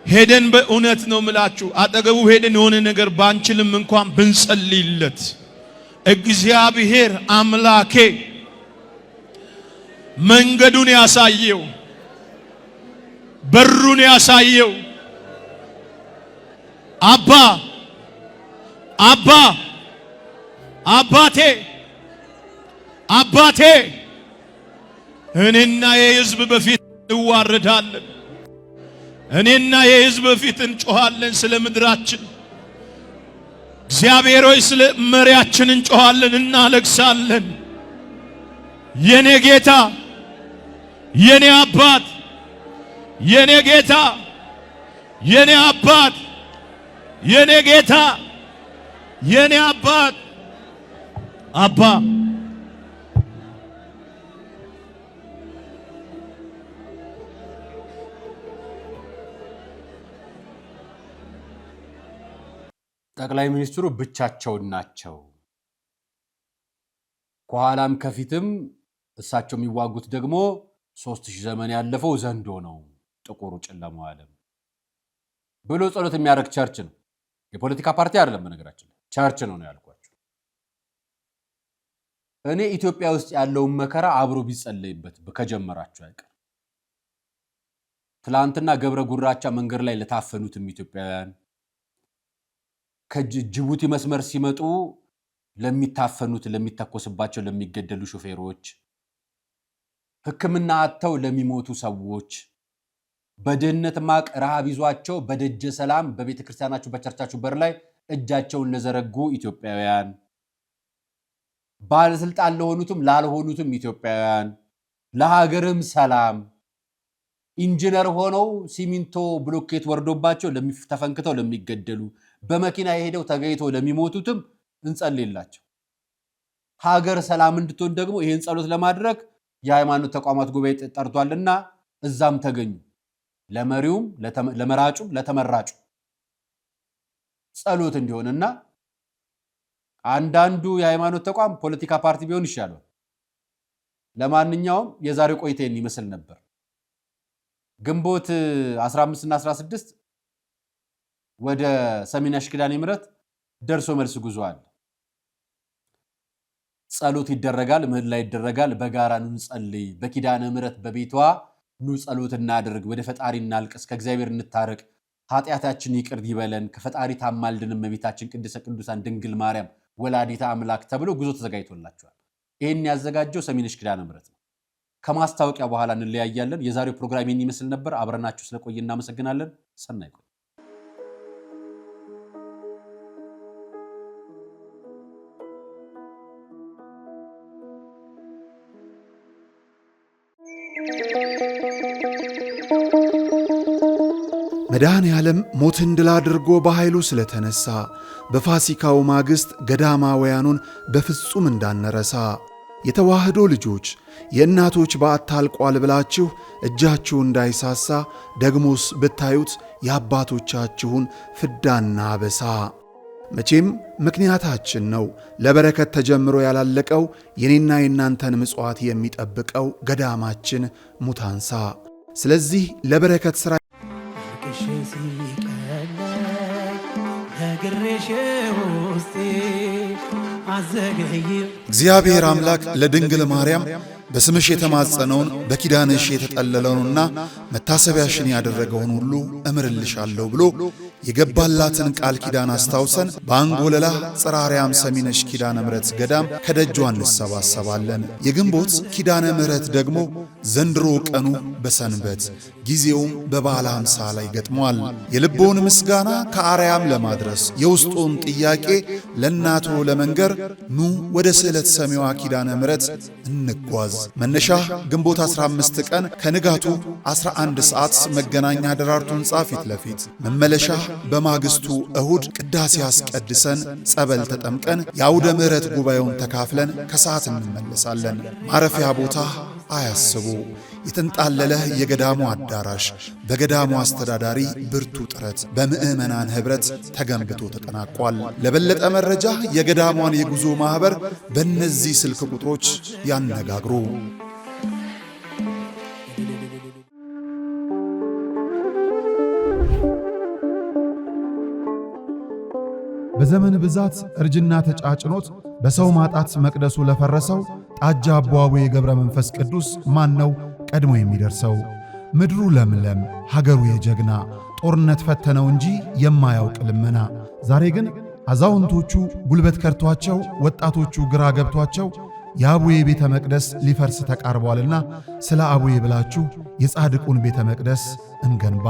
ሄደን በእውነት ነው ምላችሁ አጠገቡ ሄደን የሆነ ነገር ባንችልም እንኳን ብንጸልይለት እግዚአብሔር አምላኬ መንገዱን ያሳየው፣ በሩን ያሳየው። አባቴ እኔና የሕዝብ በፊት እንዋረዳለን። እኔና የሕዝብ በፊት እንጮሃለን ስለ ምድራችን። እግዚአብሔር ሆይ ስለ መሪያችን እንጮሃለን፣ እናለቅሳለን። የኔ ጌታ፣ የኔ አባት፣ የኔ ጌታ፣ የኔ አባት፣ የኔ ጌታ፣ የኔ አባት አባ ጠቅላይ ሚኒስትሩ ብቻቸውን ናቸው። ከኋላም ከፊትም እሳቸው የሚዋጉት ደግሞ 3000 ዘመን ያለፈው ዘንዶ ነው፣ ጥቁሩ ጨለማው ዓለም ብሎ ጸሎት የሚያደርግ ቸርች ነው። የፖለቲካ ፓርቲ አይደለም፣ በነገራችን ቸርች ነው ያልኳችሁ። እኔ ኢትዮጵያ ውስጥ ያለውን መከራ አብሮ ቢጸለይበት ከጀመራችሁ አይቀር ትላንትና ገብረ ጉራቻ መንገድ ላይ ለታፈኑትም ኢትዮጵያውያን ከጅቡቲ መስመር ሲመጡ ለሚታፈኑት፣ ለሚተኮስባቸው፣ ለሚገደሉ ሾፌሮች፣ ሕክምና አጥተው ለሚሞቱ ሰዎች፣ በድህነት ማቅ ረሃብ ይዟቸው በደጀ ሰላም በቤተ ክርስቲያናችሁ በቸርቻችሁ በር ላይ እጃቸውን ለዘረጉ ኢትዮጵያውያን፣ ባለስልጣን ለሆኑትም ላልሆኑትም ኢትዮጵያውያን፣ ለሀገርም ሰላም ኢንጂነር ሆነው ሲሚንቶ ብሎኬት ወርዶባቸው ተፈንክተው ለሚገደሉ፣ በመኪና የሄደው ተገይቶ ለሚሞቱትም እንጸልይላቸው። ሀገር ሰላም እንድትሆን ደግሞ ይሄን ጸሎት ለማድረግ የሃይማኖት ተቋማት ጉባኤ ጠርቷልና እዛም ተገኙ። ለመሪውም ለመራጩም ለተመራጩ ጸሎት እንዲሆንና አንዳንዱ የሃይማኖት ተቋም ፖለቲካ ፓርቲ ቢሆን ይሻላል። ለማንኛውም የዛሬው ቆይታዬን ይመስል ነበር። ግንቦት 15 እና 16 ወደ ሰሚነሽ ኪዳነ ምሕረት ደርሶ መልስ ጉዞ አለ። ጸሎት ይደረጋል፣ ምህላ ይደረጋል። በጋራ ኑ እንጸልይ፣ በኪዳነ ምሕረት በቤቷ ኑ ጸሎት እናድርግ፣ ወደ ፈጣሪ እናልቅስ፣ ከእግዚአብሔር እንታረቅ፣ ኃጢአታችን ይቅር ይበለን፣ ከፈጣሪ ታማልድን እመቤታችን ቅድስተ ቅዱሳን ድንግል ማርያም ወላዲተ አምላክ ተብሎ ጉዞ ተዘጋጅቶላቸዋል። ይህን ያዘጋጀው ሰሚነሽ ኪዳነ ምሕረት ነው። ከማስታወቂያ በኋላ እንለያያለን። የዛሬው ፕሮግራም ይህን ይመስል ነበር። አብረናችሁ ስለቆየ እናመሰግናለን። ሰናይ ቆይ። መድኃኔ ዓለም ሞትን ድል አድርጎ በኃይሉ ስለተነሳ በፋሲካው ማግስት ገዳማውያኑን በፍጹም እንዳንረሳ የተዋህዶ ልጆች የእናቶች በዓት አልቋል ብላችሁ እጃችሁ እንዳይሳሳ ደግሞስ ብታዩት የአባቶቻችሁን ፍዳና አበሳ። መቼም ምክንያታችን ነው ለበረከት ተጀምሮ ያላለቀው የኔና የናንተን ምጽዋት የሚጠብቀው ገዳማችን ሙታንሳ። ስለዚህ ለበረከት ሥራ እግዚአብሔር አምላክ ለድንግል ማርያም በስምሽ የተማጸነውን በኪዳንሽ የተጠለለውንና መታሰቢያሽን ያደረገውን ሁሉ እምርልሻለሁ ብሎ የገባላትን ቃል ኪዳን አስታውሰን በአንጎለላ ጽርሐ አርያም ሰሚነሽ ኪዳነ ምሕረት ገዳም ከደጇ እንሰባሰባለን። የግንቦት ኪዳነ ምሕረት ደግሞ ዘንድሮ ቀኑ በሰንበት ጊዜውም በበዓለ ሃምሳ ላይ ገጥሟል። የልቦውን ምስጋና ከአርያም ለማድረስ የውስጡን ጥያቄ ለእናቶ ለመንገር ኑ ወደ ስዕለት ሰሚዋ ኪዳነ ምሕረት እንጓዝ። መነሻ ግንቦት 15 ቀን ከንጋቱ 11 ሰዓት መገናኛ ደራርቱ ሕንጻ ፊት ለፊት፣ መመለሻ በማግስቱ እሁድ ቅዳሴ አስቀድሰን ጸበል ተጠምቀን የአውደ ምሕረት ጉባኤውን ተካፍለን ከሰዓት እንመለሳለን። ማረፊያ ቦታ አያስቡ። የተንጣለለ የገዳሙ አዳራሽ በገዳሙ አስተዳዳሪ ብርቱ ጥረት በምዕመናን ኅብረት ተገንብቶ ተጠናቋል። ለበለጠ መረጃ የገዳሟን የጉዞ ማኅበር በእነዚህ ስልክ ቁጥሮች ያነጋግሩ። በዘመን ብዛት እርጅና ተጫጭኖት በሰው ማጣት መቅደሱ ለፈረሰው ጣጃ አቦአቡ የገብረ መንፈስ ቅዱስ ማን ነው ቀድሞ የሚደርሰው? ምድሩ ለምለም ሀገሩ የጀግና ጦርነት ፈተነው እንጂ የማያውቅ ልመና። ዛሬ ግን አዛውንቶቹ ጉልበት ከርቷቸው፣ ወጣቶቹ ግራ ገብቷቸው የአቡዬ ቤተ መቅደስ ሊፈርስ ተቃርቧልና ስለ አቡዬ ብላችሁ የጻድቁን ቤተ መቅደስ እንገንባ።